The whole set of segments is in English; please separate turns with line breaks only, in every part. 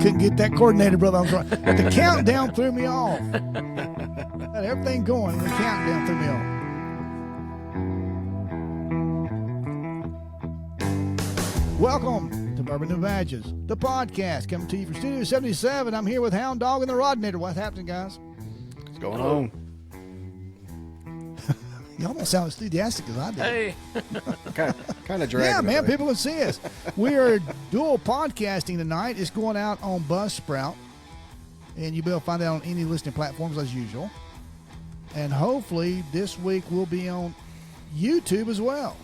couldn't get that coordinator, brother. I'm sorry. But the countdown threw me off. Had everything going, and the countdown threw me off. Welcome to Bourbon and Badges, the podcast coming to you from Studio 77. I'm here with Hound Dog and the Rodinator. What's happening, guys?
What's going on?
Y'all don't sound as enthusiastic as I do.
Hey.
kind of dragging.
Yeah, man, people can see us. We are dual podcasting tonight. It's going out on Buzzsprout, and you'll be able to find it on any listening platforms as usual. And hopefully this week we'll be on YouTube as well.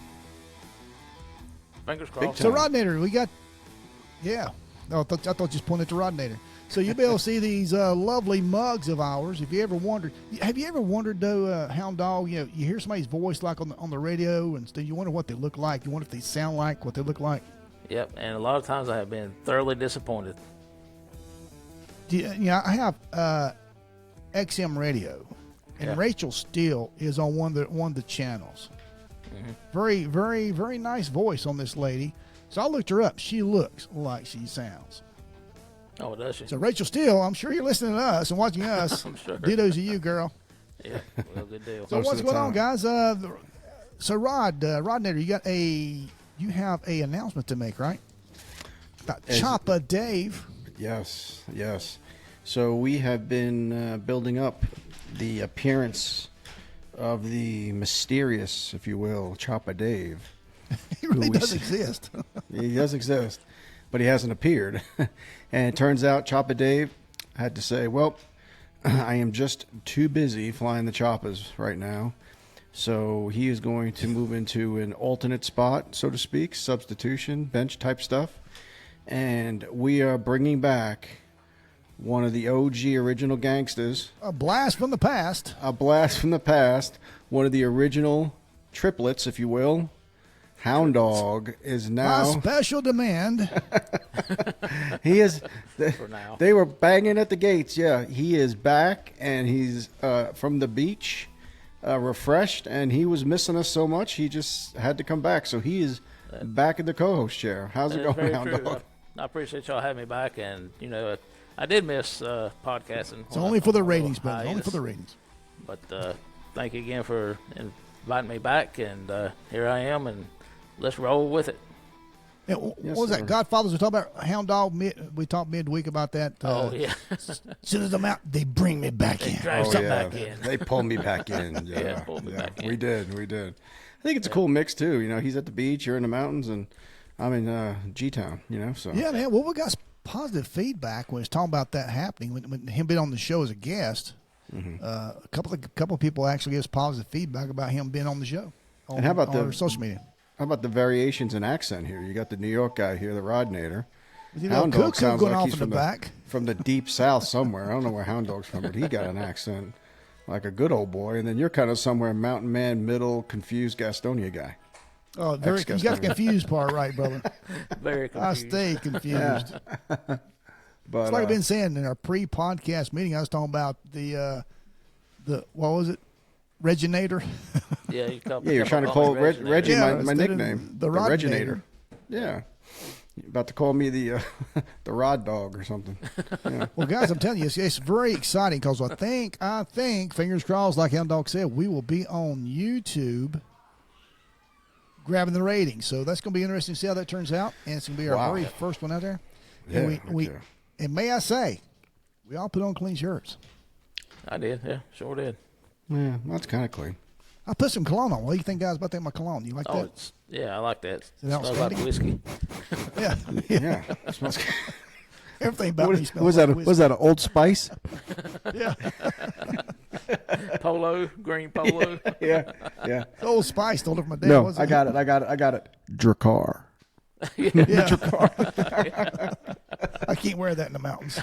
Fingers crossed.
So, Rodinator, we got, yeah. Oh, I thought you just pointed to Rodinator. So you'll be able to see these lovely mugs of ours. If you ever wondered, have you ever wondered though, Hound Dog? You know, you hear somebody's voice like on the radio, and you wonder what they look like. You wonder if they sound like what they look like.
Yep, and a lot of times I have been thoroughly disappointed.
Yeah, I have XM radio, and Rachel Steele is on one of the channels. Mm-hmm. Very, very, very nice voice on this lady. So I looked her up. She looks like she sounds.
Oh, does she?
So Rachel Steele, I'm sure you're listening to us and watching us.
I'm sure.
Dittos to you, girl.
Yeah, well, good deal.
So what's going on, guys? So Rodinator, you have a announcement to make, right? About Choppa Dave.
Yes. So we have been building up the appearance of the mysterious, if you will, Choppa Dave.
He really does exist.
He does exist, but he hasn't appeared. And it turns out Choppa Dave had to say, well, I am just too busy flying the Choppas right now. So he is going to move into an alternate spot, so to speak, substitution, bench type stuff. And we are bringing back one of the OG original gangsters.
A blast from the past.
One of the original triplets, if you will. Hound Dog is now.
My special demand.
He is.
For now.
They were banging at the gates. Yeah, he is back, and he's from the beach, refreshed, and he was missing us so much he just had to come back. So he is back in the co-host chair. How's it going, Hound Dog?
I appreciate y'all having me back, and I did miss podcasting.
It's only for the ratings, buddy. Only for the ratings.
But thank you again for inviting me back, and here I am, and let's roll with it.
Yeah, what was that? Godfathers, we talked about Hound Dog. We talked midweek about that.
Yeah.
As soon as I'm out, they bring me back in.
Drive something back in.
They pulled me back in. Yeah,
pulled me back in.
We did. I think it's a cool mix too. He's at the beach, you're in the mountains, and I'm in G-Town. So
yeah, man. Well, we got positive feedback when it's talking about that happening. When him being on the show as a guest, a couple of people actually gave us positive feedback about him being on the show.
And how about
our social media?
How about the variations in accent here? You got the New York guy here, the Rodinator.
Hound Dog sounds like he's
from the deep south somewhere. I don't know where Hound Dog's from, but he got an accent like a good old boy. And then you're kind of somewhere mountain man, middle, confused Gastonia guy.
Oh, you got the confused part right, brother.
Very confused.
I stay confused.
But
it's like I've been saying in our pre-podcast meeting. I was talking about the what was it? Reginator.
Yeah,
you're trying to call Reggie my nickname.
The
Reginator. Yeah. You're about to call me the Rod Dog or something. Yeah.
Well, guys, I'm telling you, it's very exciting because I think, fingers crossed, like Hound Dog said, we will be on YouTube grabbing the ratings. So that's going to be interesting to see how that turns out. And it's going to be our very first one out there.
Yeah,
and may I say, we all put on clean shirts.
I did. Yeah, sure did.
Yeah, that's kind of clean.
I put some cologne on. What do you think, guys, about that? My cologne? You like that?
I like that.
It
smells like whiskey.
Yeah.
It smells good.
Everything about me smells
was
like
that
whiskey.
Was that an Old Spice?
Yeah.
Polo, green polo.
Yeah.
Old Spice. Don't look at my dad.
No, I got it. Dracar.
Yeah. I can't wear that in the mountains.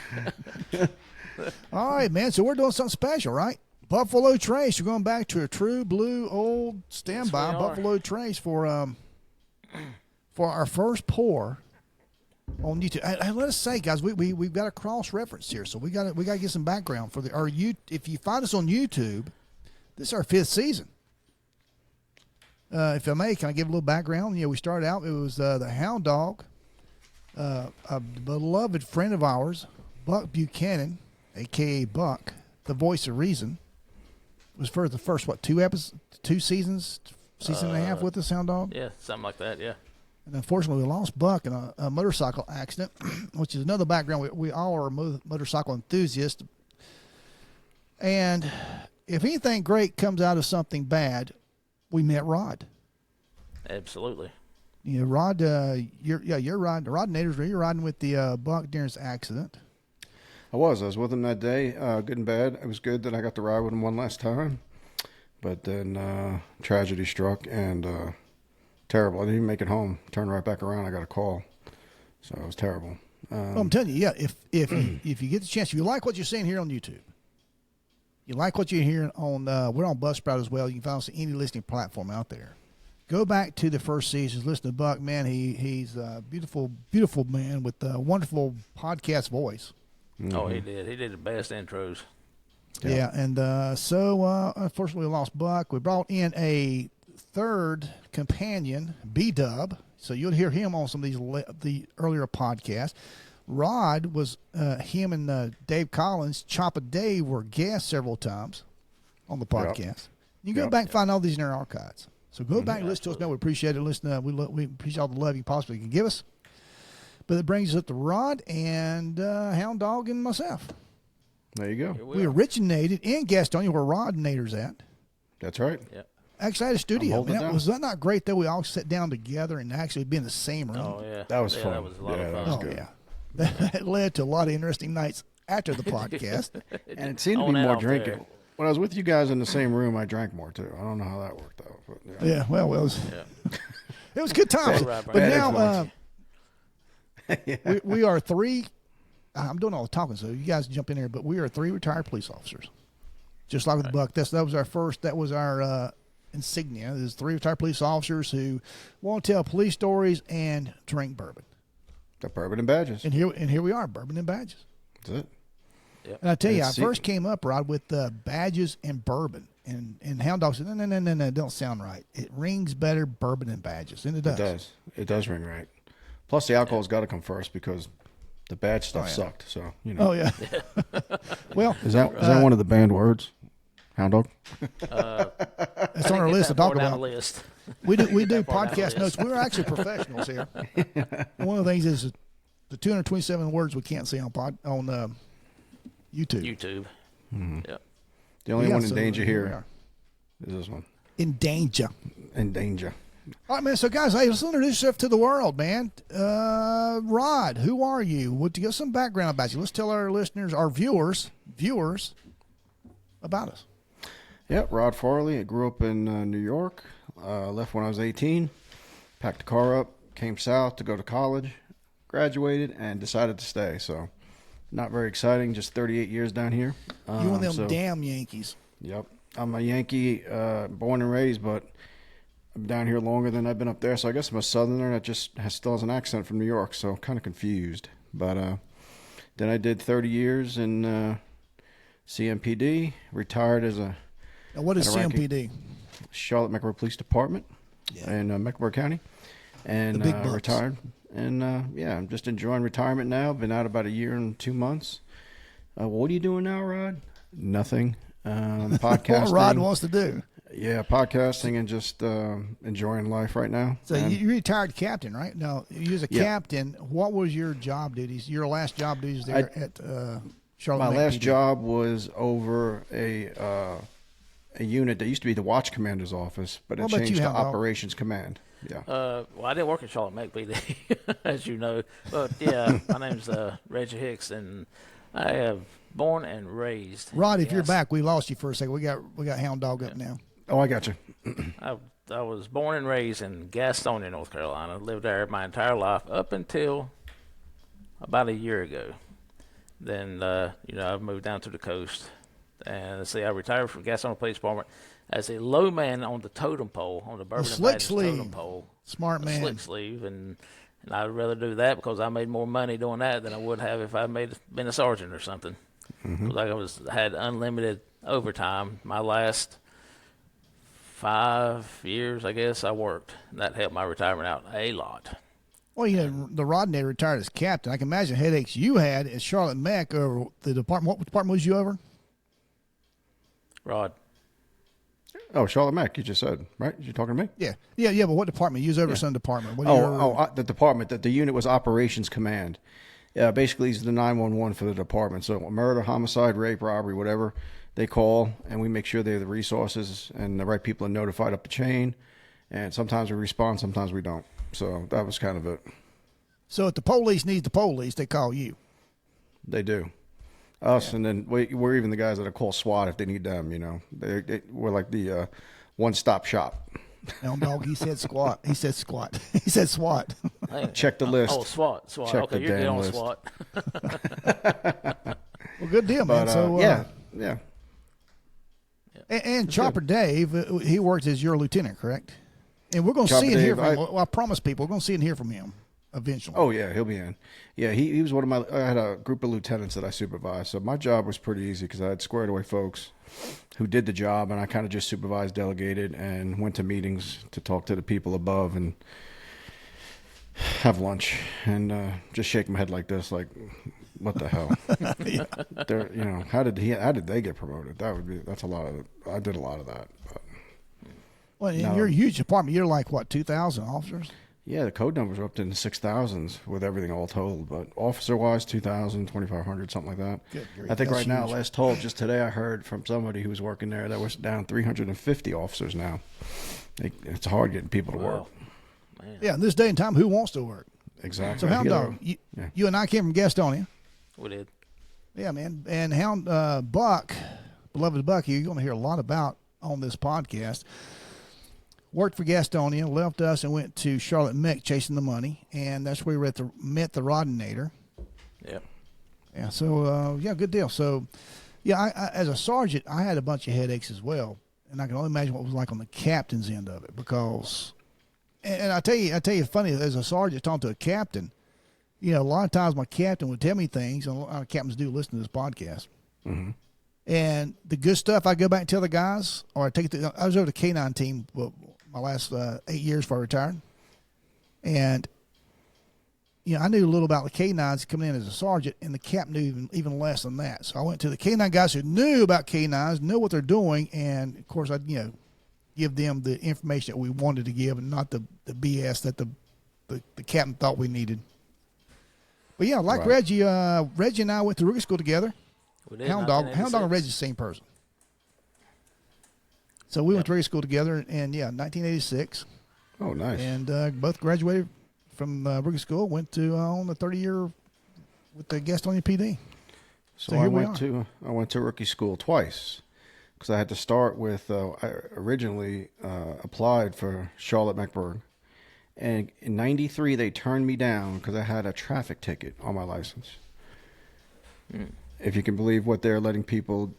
All right, man. So we're doing something special, right? Buffalo Trace. We're going back to a true blue old standby Buffalo Trace for our first pour on YouTube. And let us say, guys, we've got a cross reference here, so we got to get some background for if you find us on YouTube, this is our 5th season. If I may, can I give a little background? We started out, it was the Hound Dog a beloved friend of ours, Buck Buchanan, a.k.a. Buck, the voice of reason, was for the first, two seasons, season and a half with us, Hound Dog?
Yeah, something like that, yeah.
And unfortunately, we lost Buck in a motorcycle accident, which is another background. We all are motorcycle enthusiasts. And if anything great comes out of something bad, we met Rod.
Absolutely.
You know, Rod, you're riding. Rod Naders, you're riding with the Buck during his accident.
I was with him that day, good and bad. It was good that I got to ride with him one last time. But then tragedy struck, and terrible. I didn't even make it home. Turned right back around. I got a call. So it was terrible.
Well, I'm telling you, yeah, if you get the chance, if you like what you're seeing here on YouTube, you like what you're hearing on, we're on Buzzsprout as well. You can find us on any listening platform out there. Go back to the first season, listen to Buck, man. He's a beautiful, beautiful man with a wonderful podcast voice.
Mm-hmm. Oh, he did. He did the best intros.
Yeah, and so unfortunately we lost Buck. We brought in a third companion, B-Dub, so you'll hear him on some of the earlier podcasts. Rod was him and Dave Collins, Choppa Dave, were guests several times on the podcast. Yep. You can go back and find all these in our archives. So go back and listen to us, man. We appreciate it. Listen, we appreciate all the love you possibly can give us. But it brings us up to Rod and Hound Dog and myself.
There you go.
We originated in Gastonia, where Rod Nader's at.
That's right.
Yep.
Actually, I had a studio. Man, was that not great that we all sat down together and actually be in the same room?
Oh, yeah.
That was fun.
That was a lot of fun.
That was good.
Yeah. That led to a lot of interesting nights after the podcast.
And it seemed to be more drinking. There. When I was with you guys in the same room, I drank more, too. I don't know how that worked out. But
yeah, well, it was, it was good times. But now we are three. I'm doing all the talking, so you guys jump in here. But we are three retired police officers. Just like with Buck. That was our first. That was our insignia. There's three retired police officers who want to tell police stories and drink bourbon.
The bourbon and badges.
And here we are, bourbon and badges.
That's it.
Yep.
And I tell you, I first came up, Rod, with badges and bourbon. And Hound Dog said, no, it don't sound right. It rings better, bourbon and badges. And it does.
It does. It does ring right. Plus, the alcohol's got to come first because the badge stuff sucked. So, you know.
Oh, yeah. Well.
Is that one of the banned words? Hound Dog?
It's on our list to talk about.
List.
We do podcast notes. We're actually professionals here. One of the things is the 227 words we can't say on YouTube.
YouTube.
Mm-hmm.
Yep.
The only one in danger here is this one.
In danger.
In danger.
All right, man. So, guys, hey, let's introduce yourself to the world, man. Rod, who are you? To give some background about you, let's tell our listeners, our viewers, about us.
Yeah, Rod Farley. I grew up in New York. Left when I was 18. Packed the car up, came south to go to college, graduated, and decided to stay. So, not very exciting. Just 38 years down here.
You one of them damn Yankees.
Yep. I'm a Yankee, born and raised, but I'm down here longer than I've been up there. So I guess I'm a Southerner that just still has an accent from New York. So kind of confused. But then I did 30 years in CMPD. Retired as a.
Now what is CMPD?
Charlotte Mecklenburg Police Department in Mecklenburg County, and retired. And I'm just enjoying retirement now. Been out about a year and 2 months. What are you doing now, Rod? Nothing. Podcasting.
What Rod wants to do.
Yeah, podcasting and just enjoying life right now.
So you retired captain, right? Now, you was a captain. What was your job duties? Your last job duties there at Charlotte?
My last job was over a unit that used to be the Watch Commander's office, but it changed to Operations Command. Yeah.
Well, I didn't work in Charlotte McPD, as you know. But, yeah, my name's Reggie Hicks, and I have born and raised.
Rod, if you're back, we lost you for a second. We got Hound Dog up now.
Oh, I got you.
I was born and raised in Gastonia, North Carolina. Lived there my entire life up until about a year ago. Then, I moved down to the coast. And I retired from Gastonia Police Department as a low man on the totem pole, on the Bourbon and Badges totem pole.
Smart man.
Slick sleeve. And I'd rather do that because I made more money doing that than I would have if I been a sergeant or something. Mm-hmm. Like had unlimited overtime. My last 5 years, I guess, I worked. And that helped my retirement out a lot.
Well, the Rodney retired as captain. I can imagine headaches you had as Charlotte Mech over the department. What department was you over?
Rod.
Oh, Charlotte Mack, you just said, right? You talking to me?
Yeah. But what department? You was over some department.
The department. The unit was Operations Command. Yeah, basically he's the 911 for the department. So murder, homicide, rape, robbery, whatever they call, and we make sure they have the resources and the right people are notified up the chain. And sometimes we respond, sometimes we don't. So that was kind of it.
So if the police needs the police, they call you.
They do. Us, and then we're even the guys that are called SWAT if they need them, we're like the one-stop shop.
No, dog, he said squat. He said squat. He said SWAT.
Check the list.
Oh, SWAT.
Check
okay,
the
you're good
damn
on
list.
SWAT.
Well, good deal, man.
But, yeah.
And Chopper Dave, he works as your lieutenant, correct? And we're going to see and hear from him. Well, I promise people, we're going to see and hear from him eventually.
Oh, yeah, he'll be in. Yeah, he was one of I had a group of lieutenants that I supervised, so my job was pretty easy because I had squared away folks who did the job, and I kind of just supervised, delegated, and went to meetings to talk to the people above and have lunch and just shake my head like this, like, what the hell? How did they get promoted? That's a lot of. I did a lot of that. But,
well, you're a huge department. You're like what, 2,000 officers?
Yeah, the code numbers are up to the 6,000s with everything all told. But officer-wise, 2,000, 2,500, something like that.
Good grief,
I think
that's
right now,
huge.
last told, just today I heard from somebody who was working there that was down 350 officers now. It's hard getting people to work.
Man.
Yeah, in this day and time, who wants to work?
Exactly.
So, Hound Dog, you and I came from Gastonia.
We did.
Yeah, man. And Hound Buck, beloved Bucky, you're going to hear a lot about on this podcast. Worked for Gastonia, left us, and went to Charlotte Mech chasing the money, and that's where we met the Rodinator.
Yep.
Yeah. So good deal. So, I as a sergeant, I had a bunch of headaches as well, and I can only imagine what it was like on the captain's end of it because, and I tell you, funny as a sergeant talking to a captain, a lot of times my captain would tell me things, and a lot of captains do listen to this podcast.
Mm-hmm.
And the good stuff I go back and tell the guys, or I was over the K9 team my last 8 years before I retired. And, I knew a little about the K9s coming in as a sergeant, and the cap knew even less than that. So I went to the K9 guys who knew about K9s, knew what they're doing, and, of course, I'd, give them the information that we wanted to give and not the BS that the captain thought we needed. But, like
Right.
Reggie and I went to rookie school together.
We did.
Hound Dog and Reggie's the same person. So we went to rookie school together in 1986,
Oh, nice.
and both graduated from rookie school. Went to on the 30-year with the Gastonia PD.
So
here
I
we
went to rookie school twice because I had to start with. I originally applied for Charlotte Mecklenburg, and in '93 they turned me down because I had a traffic ticket on my license. If you can believe what they're letting people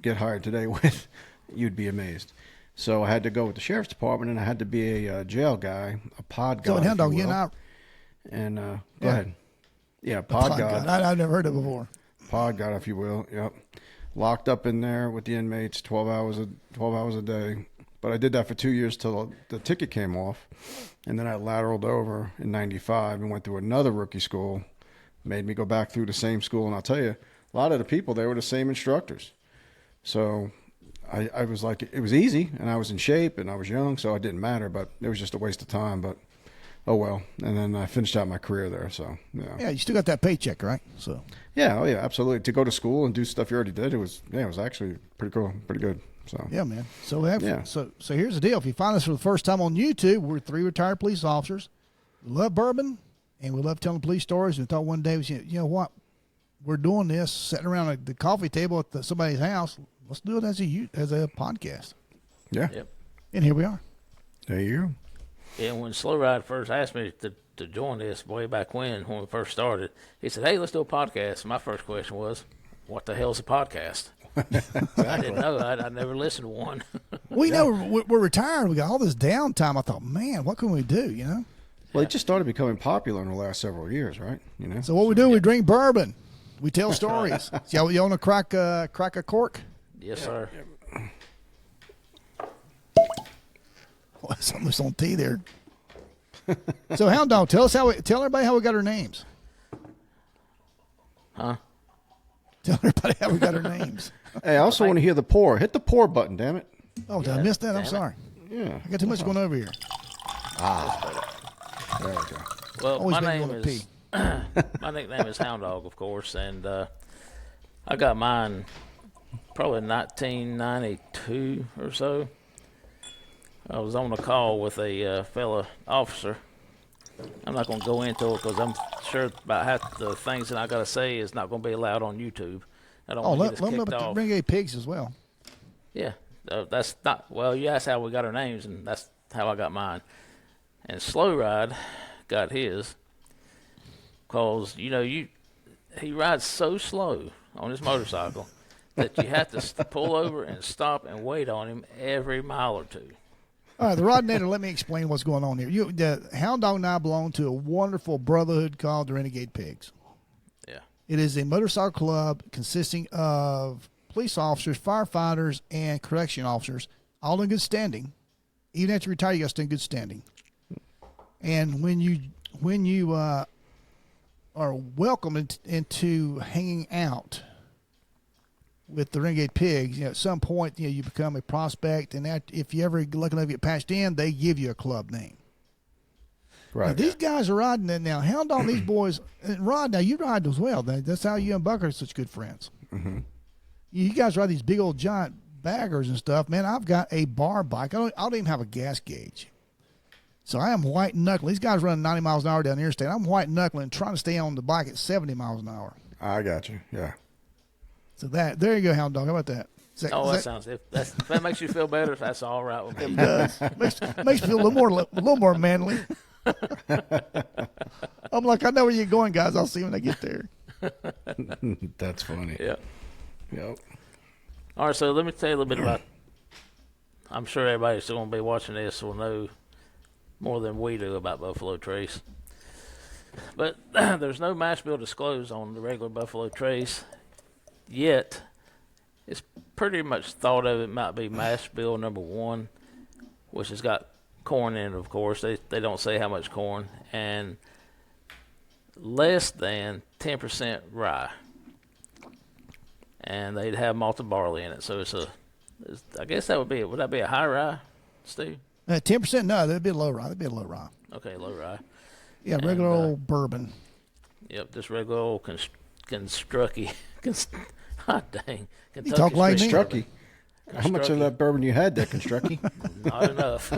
get hired today with, you'd be amazed. So I had to go with the sheriff's department, and I had to be a jail guy, a pod guy.
So Hound
if
Dog,
you
you and
will.
I.
And go
Yeah.
ahead. Yeah, pod guy.
I've never heard of it before.
Pod guy, if you will. Yep. Locked up in there with the inmates, 12 hours a day. But I did that for 2 years till the ticket came off, and then I lateraled over in '95 and went through another rookie school. Made me go back through the same school, and I'll tell you, a lot of the people there were the same instructors. So I was like, it was easy, and I was in shape, and I was young, so it didn't matter. But it was just a waste of time. But oh well. And then I finished out my career there. So
Yeah, you still got that paycheck, right? So
yeah, oh yeah, absolutely. To go to school and do stuff you already did, it was actually pretty cool, pretty good. So
yeah, man. So so here's the deal. If you find us for the first time on YouTube, we're 3 retired police officers. We love bourbon, and we love telling police stories. And thought one day, you know what? We're doing this, sitting around the coffee table at somebody's house. Let's do it as a podcast.
yeah,
Yep.
And here we are.
there you go.
Yeah, when Slow Ride first asked me to join this way back when we first started, he said, "Hey, let's do a podcast." My first question was, "What the hell's a podcast?" I didn't know. I never listened to one.
We know we're retired. We got all this downtime. I thought, man, what can we do?
Well, it just started becoming popular in the last several years, right?
So what we do, we drink bourbon. We tell stories. So you want to crack a cork?
Yes, sir.
Something's on tea there. So Hound Dog, tell everybody how we got our names.
Huh?
Tell everybody how we got our names.
Hey, I also want to hear the pour. Hit the pour button, damn it.
Oh, did I miss that? I'm sorry.
Yeah.
I got too much going over here.
There we go.
Well,
Always
my
been
name
able to
is my nickname is Hound Dog, of course, and I got mine probably 1992 or so. I was on a call with a fella officer. I'm not going to go into it because I'm sure about half the things that I got to say is not going to be allowed on YouTube. I don't want to get us
let me know
kicked
about
off.
the Renegade Pigs as well.
Yeah, that's not. Well, you asked how we got our names, and that's how I got mine. And Slow Ride got his because he rides so slow on his motorcycle that you have to pull over and stop and wait on him every mile or two.
All right, the Rodinator, let me explain what's going on here. The Hound Dog and I belong to a wonderful brotherhood called the Renegade Pigs.
Yeah.
It is a motorcycle club consisting of police officers, firefighters, and correction officers, all in good standing. Even after you retire, you got to stay in good standing. And when you are welcomed into hanging out with the Renegade Pigs, at some point, you become a prospect, and if you ever lucky enough to get patched in, they give you a club name.
Right.
Now, these guys are riding it now. Hound Dog, these boys, and Rod, now you ride as well. That's how you and Bucker are such good friends.
Mm-hmm.
You guys ride these big old giant baggers and stuff. Man, I've got a bar bike. I don't even have a gas gauge. So I am white knuckling. These guys running 90 miles an hour down the interstate. I'm white knuckling, trying to stay on the bike at 70 miles an hour.
I got you. Yeah.
So there you go, Hound Dog. How about that?
If that makes you feel better, that's all right with me.
It does. makes me feel a little more manly. I'm like, I know where you're going, guys. I'll see you when I get there.
That's funny.
Yeah.
Yep.
All right, so let me tell you a little bit about. I'm sure everybody's still going to be watching this will know more than we do about Buffalo Trace. But there's no mash bill disclosed on the regular Buffalo Trace yet. It's pretty much thought of it might be mash bill number 1, which has got corn in it, of course. They don't say how much corn, and less than 10% rye. And they'd have malted barley in it. So I guess that would that be a high rye, Steve?
10%? No, that'd be a low rye.
Okay, low rye.
Yeah, regular old bourbon.
Yep, just regular old Kentucky. Hot dang. Kentucky
You talk like me.
Construcky. How much of that bourbon you had there, Construcky?
Not enough.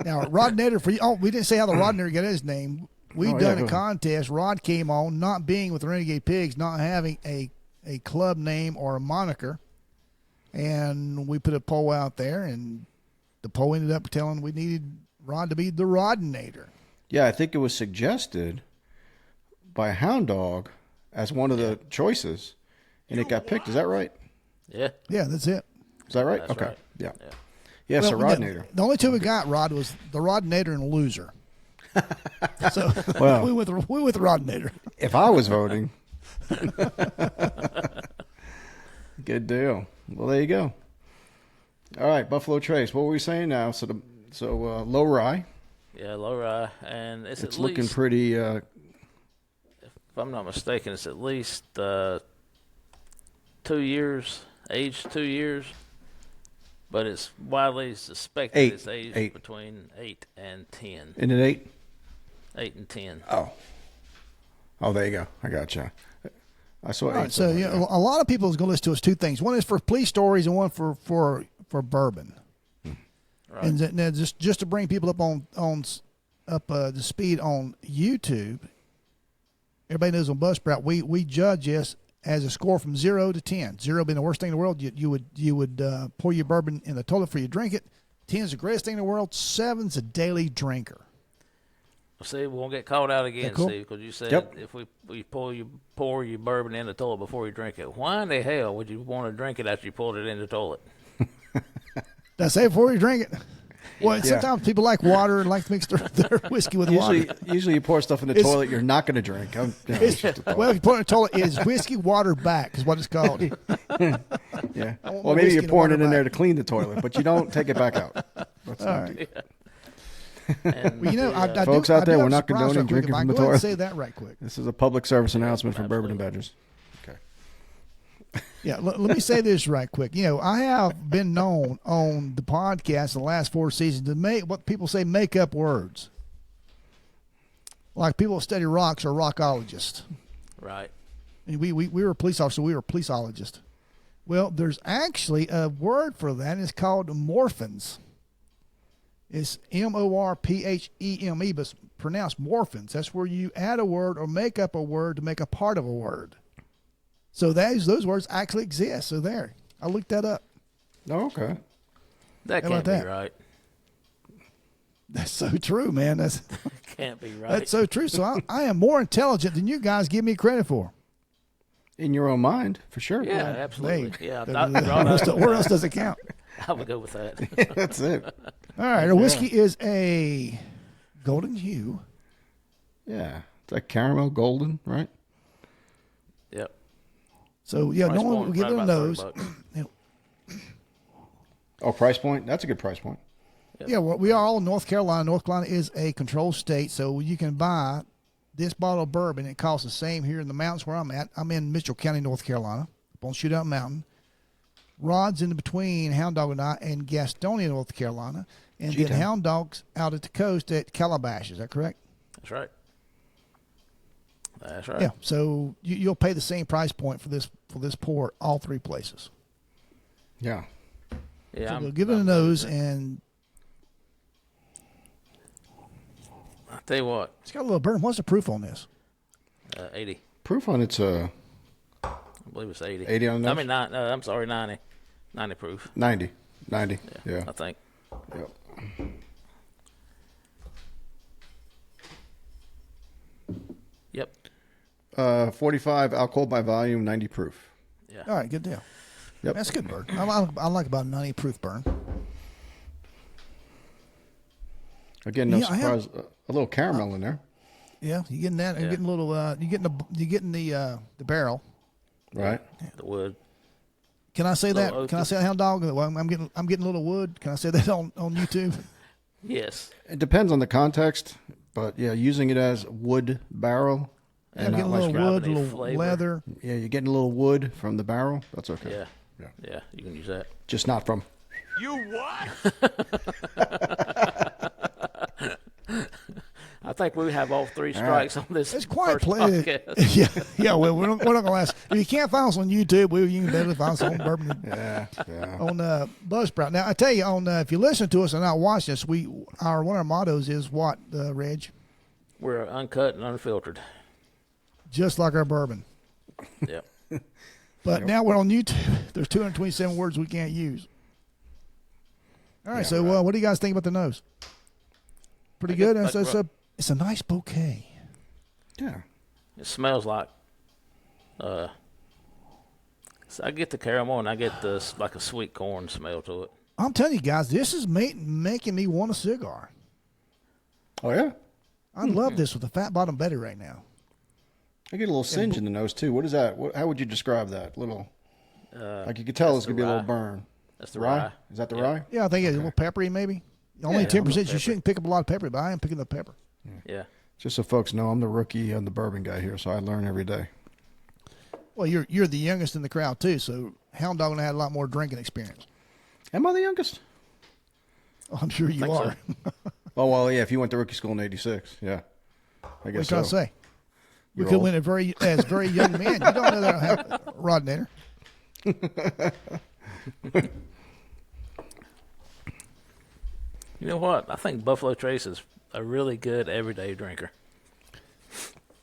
Now, Rodinator, we didn't say how the Rodinator got his name. We've done a contest. Rod came on, not being with the Renegade Pigs, not having a club name or a moniker. And we put a poll out there, and the poll ended up telling we needed Rod to be the Rodinator.
Yeah, I think it was suggested by Hound Dog as one of the choices, and it got picked. Is that right?
Yeah.
Yeah, that's it.
Is that right?
That's
okay.
right.
Yeah.
Yeah.
Yeah, so
Well,
Rodinator.
The only two we got, Rod, was the Rodinator and Loser. So
Well,
we went with the Rodinator.
If I was voting. Good deal. Well, there you go. All right, Buffalo Trace. What were we saying now? So low rye.
Yeah, low rye, and it's at
looking
least,
pretty.
if I'm not mistaken, it's at least 2 years, aged 2 years, but it's widely suspected it's aged between 8 and 10.
Isn't it 8?
8 and 10.
Oh, there you go. I got you. I saw 8.
All right, so a lot of people is going to listen to us 2 things. One is for police stories, and one for bourbon.
Right.
And then just to bring people up up the speed on YouTube. Everybody knows on Buzzsprout we judge this as a score from 0 to 10. 0 being the worst thing in the world. You would pour your bourbon in the toilet before you drink it. 10 is the greatest thing in the world. 7's a daily drinker.
See, we won't get called out again,
cool?
Steve, because you said if we pour your bourbon in the toilet before you drink it. Why in the hell would you want to drink it after you pulled it in the toilet?
Did I say before you drink it? Well, sometimes people like water and like to mix their whiskey with water.
Usually you pour stuff in the toilet you're not going to drink.
Well, if you pour it in the toilet, it's whiskey water back is what it's called.
Yeah. Well, maybe you're pouring it in there to clean the toilet, but you don't take it back out.
All right.
And
Well, you know, I
Folks
do,
out
I
there,
do
we're
have a
not
surprise
condoning
right quick.
drinking
If I
from the
go ahead and
toilet.
say that right quick.
This is a public service announcement from Bourbon and
Absolutely.
Badgers. Okay.
Yeah, let me say this right quick. You know, I have been known on the podcast the last 4 seasons to make what people say make up words. Like people that study rocks are rockologists.
Right.
And we were police officers, so we were policeologists. Well, there's actually a word for that. It's called morphins. It's morpheme, but it's pronounced morphins. That's where you add a word or make up a word to make a part of a word. So those words actually exist. So there, I looked that up.
Oh, okay.
That
How
can't be
about that?
right.
That's so true, man. That's
Can't be right.
that's so true. So I am more intelligent than you guys give me credit for.
In your own mind, for sure.
yeah, absolutely.
Hey,
Yeah,
where else does it count?
I would go with that.
That's it.
All right, our whiskey is a golden hue.
Yeah. It's like caramel golden, right?
Yep.
So yeah,
Price
no one
point,
will give
right
it a
about
nose.
$30.
Oh, price point? That's a good price point.
Yeah, well, we are all in North Carolina. North Carolina is a controlled state, so you can buy this bottle of bourbon. It costs the same here in the mountains where I'm at. I'm in Mitchell County, North Carolina, up on Shootout Mountain. Rod's in between Hound Dog and I and Gastonia, North Carolina. And then
G-Town.
Hound Dog's out at the coast at Calabash. Is that correct?
That's right. That's right.
Yeah. So you'll pay the same price point for this pour all 3 places.
Yeah.
Yeah.
So we'll give it a nose, and
I'll tell you what,
it's got a little burn. What's the proof on this?
80.
Proof on it's
I believe it's 80.
80 on the
I
nose?
mean, I'm sorry, 90. 90 proof.
90. 90.
Yeah.
Yeah.
I think.
Yep.
Yep.
45 alcohol by volume, 90 proof.
Yeah.
All right, good deal.
Yep.
That's good burn. I like about a 90 proof burn.
Again, no
Yeah, I have-
surprise. A little caramel in there,
Yeah, you getting that?
Yeah.
You're getting a little. You getting the barrel.
right?
The wood.
Can I say that?
Little
Can I
oaky.
say Hound Dog? Well, I'm getting a little wood. Can I say that on YouTube?
Yes.
It depends on the context, but yeah, using it as wood barrel
I'm
and
getting a
not
little
like,
grabbing
wood, a
any
little
flavor.
leather.
yeah, you're getting a little wood from the barrel. That's okay.
Yeah.
Yeah.
Yeah. You can use that.
Just not from.
You what?
I think we have all 3 strikes on this.
It's quite
first
plenty.
podcast.
Yeah. Well, we're not going to ask. If you can't find us on YouTube, you can definitely find us on Bourbon
Yeah, yeah.
on Buzzsprout. Now I tell you, on if you listen to us and not watch us, one of our mottos is what, Reg?
We're uncut and unfiltered.
Just like our bourbon.
Yep.
But now we're on YouTube. There's 227 words we can't use. All right.
Yeah,
So
right.
what do you guys think about the nose? Pretty
I
good.
guess,
It's a nice bouquet.
Yeah.
It smells like. So I get the caramel and I get like a sweet corn smell to it.
I'm telling you guys, this is making me want a cigar.
Oh yeah.
I love this with the fat bottom Betty right now.
I get a little singe in the nose too. What is that? How would you describe that? Little. Like you could tell
that's
it's gonna
the
be a little
rye.
burn.
That's the
Rye?
rye.
Is that the
Yeah.
rye?
Yeah, I think it's a little peppery maybe. Only
Yeah,
10%. You
pepper.
shouldn't pick up a lot of pepper, but I am picking up pepper.
Yeah.
Just so folks know, I'm the rookie and the bourbon guy here, so I learn every day.
Well, you're the youngest in the crowd too, so Hound Dog and I had a lot more drinking experience.
Am I the youngest?
Oh, I'm sure you
Think so.
are.
Oh well, yeah. If you went to rookie school in '86, yeah. I
What are you
guess
trying
so.
to say? We
You're
could
old.
win as very young men. You don't know that, Rod Nader.
You know what? I think Buffalo Trace is a really good everyday drinker.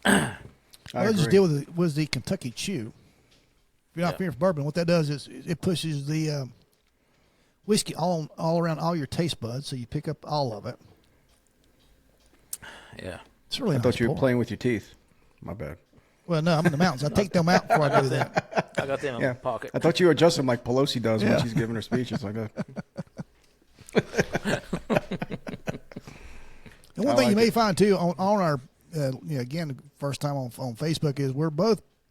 I
Let's just
agree.
deal with the Kentucky Chew. If you're not
Yeah.
fearing for bourbon, what that does is it pushes the whiskey all around all your taste buds, so you pick up all of it.
Yeah.
It's really
I
nice
thought you were
pour.
playing with your teeth. My bad.
Well, no, I'm in the mountains. I take them out before I do that.
I got them in
Yeah.
my pocket.
I thought you were adjusting like Pelosi does
Yeah.
when she's giving her speeches like that.
And one
I
thing you
like
may find too on our, again, first time on Facebook is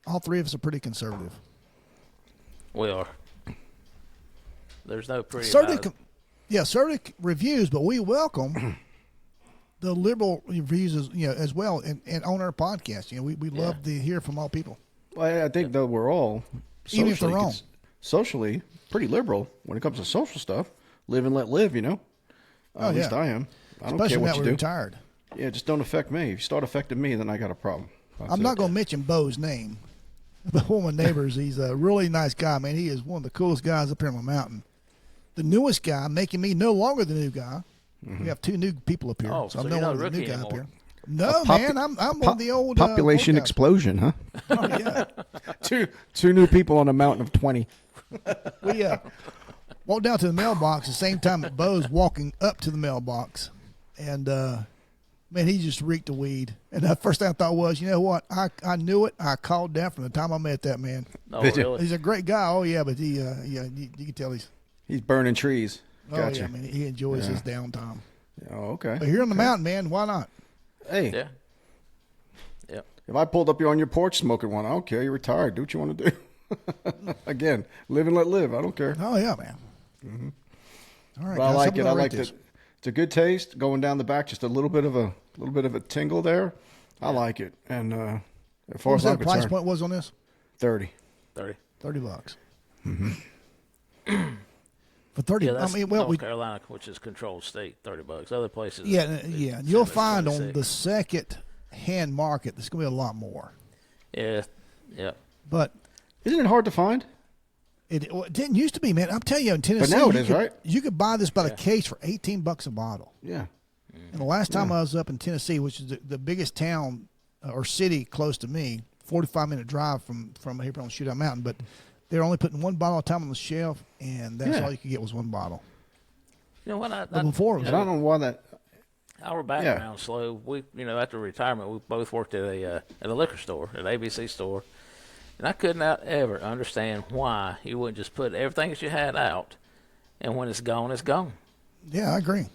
all 3 of us are pretty conservative.
We are. There's no pretty
Certainly,
about it.
certainly reviews, but we welcome the liberal reviews as well, and on our podcast. We love to hear from all people.
Well, I think that we're all
Even if they're wrong.
Socially pretty liberal when it comes to social stuff. Live and let live, At least I am. I don't
Especially
care what
now
you
we're
do.
retired.
Yeah, just don't affect me. If you start affecting me, then I got a problem.
I'm not going to mention Bo's name, but one of my neighbors, he's a really nice guy, man. He is one of the coolest guys up here on the mountain. The newest guy, making me no longer the new guy. We have 2 new people up here,
Oh,
so I'm
so
no
you're not
longer the new
rookie
guy up
anymore.
here. No, man, I'm one of the old
population
old guys.
explosion, huh?
Oh, yeah.
Two new people on a mountain of 20.
We walked down to the mailbox the same time that Bo's walking up to the mailbox, and man, he just reeked of weed. And the first thing I thought was, you know what? I knew it. I called down from the time I met that man.
Oh,
Did you?
really?
He's a great guy. Oh yeah, but you can tell he's
burning trees.
oh
Gotcha.
yeah, man. He enjoys his downtime.
Oh, okay.
But here on the mountain, man, why not?
Hey,
Yeah. Yep.
if I pulled up you on your porch smoking one, I don't care. You're retired. Do what you want to do. Again, live and let live. I don't care.
Oh yeah, man. All right,
But I
guys,
like
I'm
it.
gonna
I
rate
like
this.
it. It's a good taste. Going down the back, just a little bit of a tingle there. I like it. And as far
What was
as I'm
that price
concerned,
point was on this?
30.
30.
$30. For 30,
Yeah, that's
I mean, well,
North Carolina, which is controlled state, $30. Other places,
yeah. You'll
10 to
find on
26.
the second hand market, there's going to be a lot more.
Yeah, yeah.
But
Isn't it hard to find?
it didn't used to be, man. I'm telling you, in Tennessee,
now it
you
is,
could,
right?
You could buy this by the case for $18 a bottle.
Yeah.
And the last time I was up in Tennessee, which is the biggest town or city close to me, 45-minute drive from here on Shootout Mountain, but they're only putting 1 bottle at a time on the shelf, and that's
Yeah.
all you could get was 1 bottle.
You know what?
But before it was
And I don't know why that.
Our background slow. We, after retirement, we both worked at a liquor store, an ABC store, and I could not ever understand why you wouldn't just put everything that you had out, and when it's gone, it's gone.
Yeah, I agree.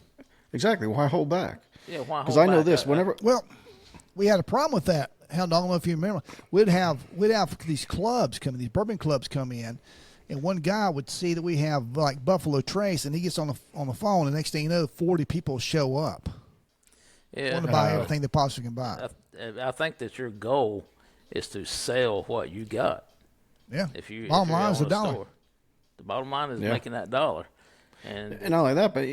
Exactly. Why hold back?
Yeah, why?
Because
hold
I know
back?
this. Whenever.
Well, we had a problem with that. Hound, I don't know if you remember. We'd have these clubs come, these bourbon clubs come in, and one guy would see that we have like Buffalo Trace, and he gets on the phone, and next thing you know, 40 people show up,
Yeah,
want to buy everything they possibly can buy.
I think that your goal is to sell what you got.
Yeah.
If you
Bottom
if you're
line is
on
the
a
dollar.
store. The bottom line is
Yeah.
making that dollar. And
And not only that, but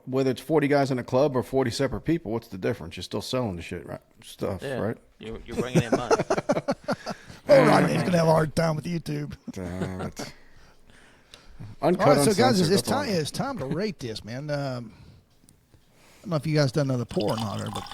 whether it's 40 guys in a club or 40 separate people, what's the difference? You're still selling the shit, right? Stuff,
yeah,
right?
you're bringing in money.
Oh, Rodney's gonna have a hard time with YouTube.
Damn it.
All
Uncut,
right, so guys,
uncensored,
it's
that's all.
time. It's time to rate this, man. I don't know if you guys done another pour or not, but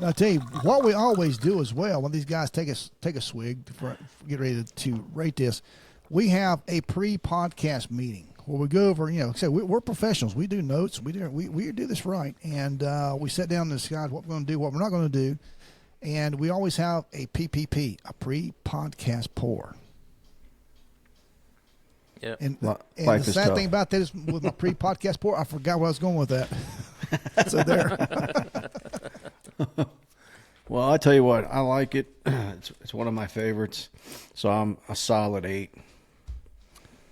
I tell you what we always do as well. When these guys take a swig to get ready to rate this, we have a pre-podcast meeting where we go over. Say we're professionals. We do notes. We do this right, and we sit down and discuss what we're going to do, what we're not going to do, and we always have a PPP, a pre-podcast pour.
Yeah.
And,
Life
and the
is
sad
tough.
thing about that is with my pre-podcast pour, I forgot where I was going with that. So there.
Well, I tell you what, I like it. It's one of my favorites. So I'm a solid 8.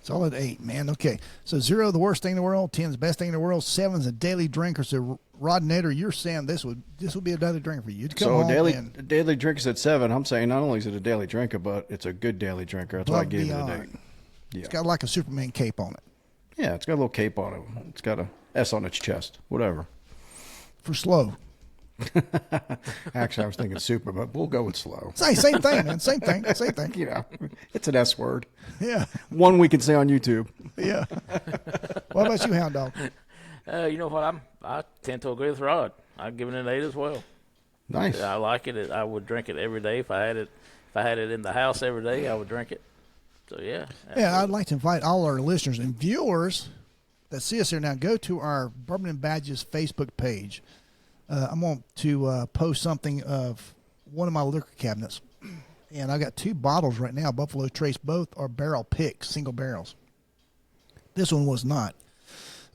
Solid 8, man. Okay. So 0, the worst thing in the world. 10 is the best thing in the world. 7 is a daily drinker. So Rod Nader, you're saying this would be a daily drinker for you. You'd come
So
home
daily drinkers at 7. I'm saying not only is it a daily drinker, but it's a good daily drinker. That's why I
above
gave it a
beyond.
8. Yeah.
It's got like a Superman cape on it
Yeah, it's got a little cape on it. It's got a S on its chest. Whatever.
for slow.
Actually, I was thinking super, but we'll go with slow.
Same thing, man. Same thing.
It's an S word.
Yeah.
One we can say on YouTube.
Yeah. What about you, Hound Dog?
You know what? I tend to agree with Rod. I'd give it an 8 as well.
Nice.
I like it. I would drink it every day. If I had it in the house every day, I would drink it. So yeah.
Yeah, I'd like to invite all our listeners and viewers that see us here now, go to our Bourbon and Badges Facebook page. I'm going to post something of one of my liquor cabinets. And I got 2 bottles right now, Buffalo Trace. Both are barrel picks, single barrels. This one was not.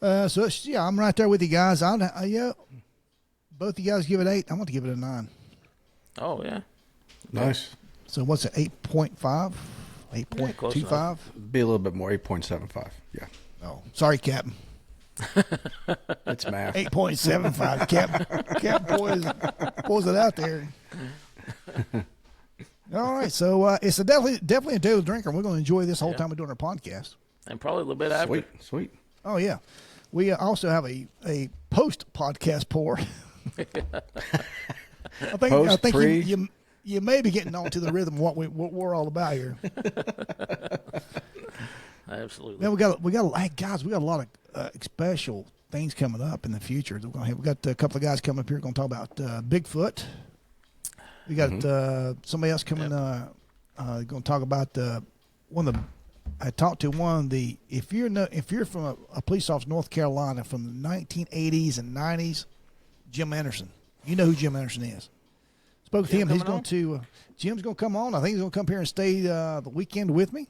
So, I'm right there with you guys. Both of you guys give it 8. I'm going to give it a 9.
Oh yeah.
Nice.
So what's it, 8.5?
close
8.25?
Be a little bit more, 8.75. Yeah.
Oh, sorry, Captain.
It's math.
8.75. Cap pulls it out there. All right, so it's definitely a daily drinker. We're going to enjoy this whole time we're doing our podcast.
And probably a little bit after.
Sweet.
Oh, yeah. We also have a post-podcast pour. I think
pre.
you may be getting on to the rhythm of what we're all about here.
Absolutely.
Man, hey, guys, we got a lot of special things coming up in the future. We got a couple of guys coming up here going to talk about Bigfoot. We got somebody else coming. Going to talk about one of the. I talked to one of the. If you're from a police officer in North Carolina from the 1980s and 90s, Jim Anderson. You know who Jim Anderson is. Spoke with him. He's going to. Jim's going to come on. I think he's going to come here and stay the weekend with me.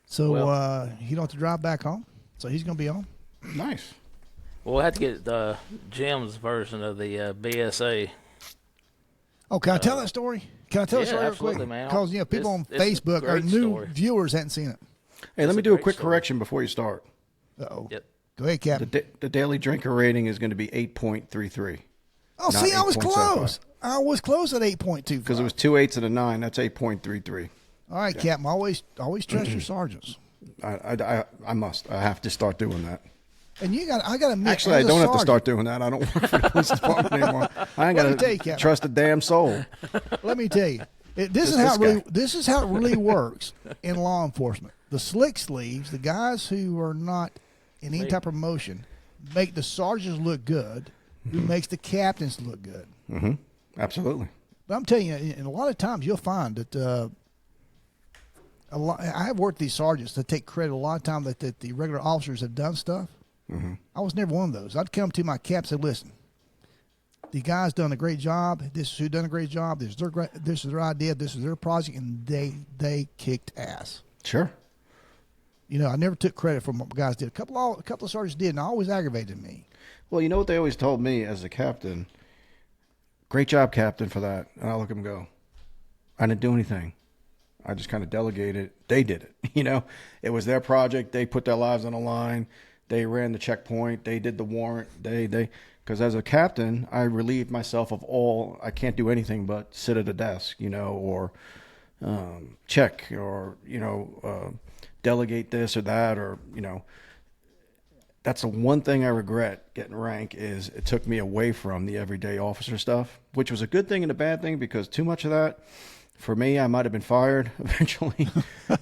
So he don't have to drive back home. So he's going to be on.
Nice.
Well, we'll have to get Jim's version of the BSA.
Oh, can I tell that story? Can I tell the story real
absolutely,
quick?
man.
Because people on
it's a
Facebook, our
great
new
story.
viewers, hadn't seen it.
Hey, let me
a
do a
great
quick
story.
correction before you start.
Uh-oh.
Yep.
Go ahead, Captain.
The daily drinker rating is going to be 8.33
Oh, see, I was
8.75.
close. I was close at 8.25.
because it was 2 8s and a 9. That's 8.33.
All right, Captain. Always trust your sergeants.
I have to start doing that.
And I got to admit,
Actually, I don't have to start doing that. I don't work for the police department anymore. I ain't
Let me
got
tell you,
to
Captain.
trust a damn soul.
Let me tell you, this
Just
is how it really works in law enforcement. The slick sleeves, the guys who are not in any type of promotion, make the sergeants look good, who makes the captains look good.
Mm-hmm. Absolutely.
But I'm telling you, and a lot of times you'll find that I have worked with these sergeants that take credit a lot of time that the regular officers have done stuff.
Mm-hmm.
I was never one of those. I'd come to my caps and say, listen, the guy's done a great job. This is who done a great job. This is their idea. This is their project, and they kicked ass.
Sure.
You know, I never took credit for what guys did. A couple of sergeants did, and it always aggravated me.
Well, you know what they always told me as a captain? Great job, Captain, for that. And I look at them and go, I didn't do anything. I just kind of delegated. They did it. You know, it was their project. They put their lives on the line. They ran the checkpoint. They did the warrant. Because as a captain, I relieved myself of all. I can't do anything but sit at a desk, you know, or check, or delegate this or that, or That's the one thing I regret getting rank is it took me away from the everyday officer stuff, which was a good thing and a bad thing because too much of that, for me, I might have been fired eventually,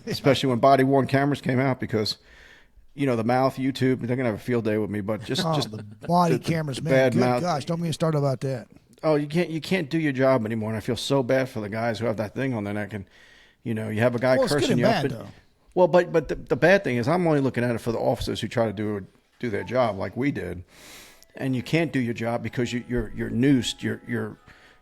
especially when body-worn cameras came out because, the mouth, YouTube, they're going to have a field day with me, but just
the body cameras, man.
bad
Good
mouth.
gosh, don't get me started about that.
Oh, you can't do your job anymore, and I feel so bad for the guys who have that thing on their neck, and, you have a guy
Well, it's good
cursing
and
you
bad,
up.
though.
Well, but the bad thing is I'm only looking at it for the officers who try to do their job like we did, and you can't do your job because you're noosed. You're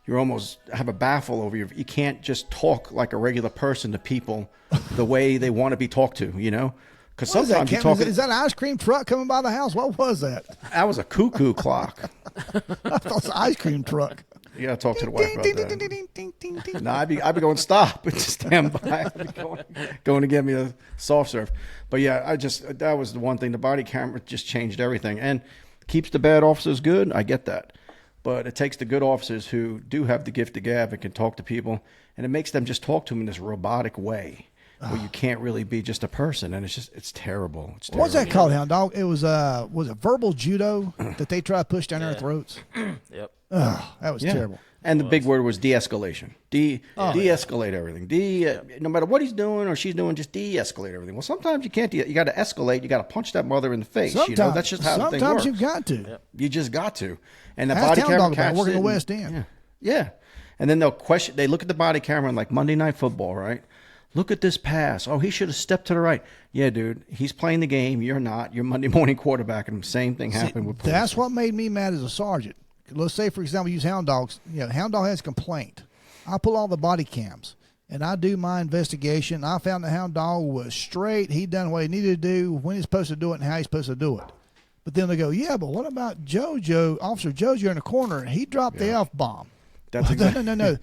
almost have a baffle over you. You can't just talk like a regular person to people the way they want to be talked to. Because
What is that,
sometimes you
Captain?
talk.
Is that an ice cream truck coming by the house? What was that?
That was a cuckoo clock.
I thought it was an ice cream truck.
You gotta talk to the wife about that. No, I'd be going stop and just stand by. I'd be going to get me a soft serve. But yeah, that was the one thing. The body camera just changed everything and keeps the bad officers good. I get that, but it takes the good officers who do have the gift of gab and can talk to people, and it makes them just talk to them in this robotic way where you can't really be just a person, and it's terrible. It's terrible.
What's that called, Hound Dog? It was it verbal judo that they try to push down our throats?
Yep.
That was terrible.
And the big word was de-escalation. De-escalate everything. No matter what he's doing or she's doing, just de-escalate everything. Well, sometimes you can't. You got to escalate. You got to punch that mother in the face.
Sometimes,
That's just how the thing works.
sometimes you've got to.
Yep.
You just got to. And the
Ask
body
Hound
camera
Dog about
catches
working
it
the
and-
West End.
Yeah. And then they'll question. They look at the body camera and like Monday Night Football, right? Look at this pass. Oh, he should have stepped to the right. Yeah, dude. He's playing the game. You're not. You're Monday morning quarterback, and the same thing happened with police.
That's what made me mad as a sergeant. Let's say, for example, use Hound Dogs. Hound Dog has a complaint. I pull all the body cams, and I do my investigation. I found the Hound Dog was straight. He done what he needed to do, when he's supposed to do it, and how he's supposed to do it. But then they go, yeah, but what about JoJo, Officer JoJo in the corner, and he dropped the F-bomb.
That's exactly.
No.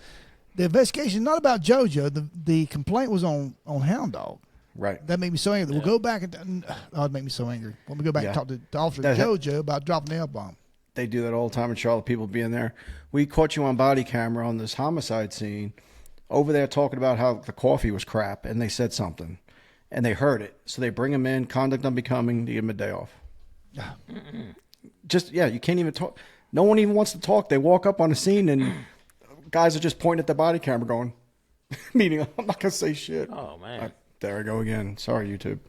The investigation is not about JoJo. The complaint was on Hound Dog.
Right.
That made me so angry. We'll go back and it made me so angry. When we go back and talk to Officer JoJo about dropping the F-bomb.
They do that all the time in Charlotte, people being there. We caught you on body camera on this homicide scene over there talking about how the coffee was crap, and they said something, and they heard it. So they bring him in, conduct unbecoming, to give him a day off. You can't even talk. No one even wants to talk. They walk up on the scene, and guys are just pointing at the body camera going, meaning I'm not going to say shit.
Oh, man.
There I go again. Sorry, YouTube.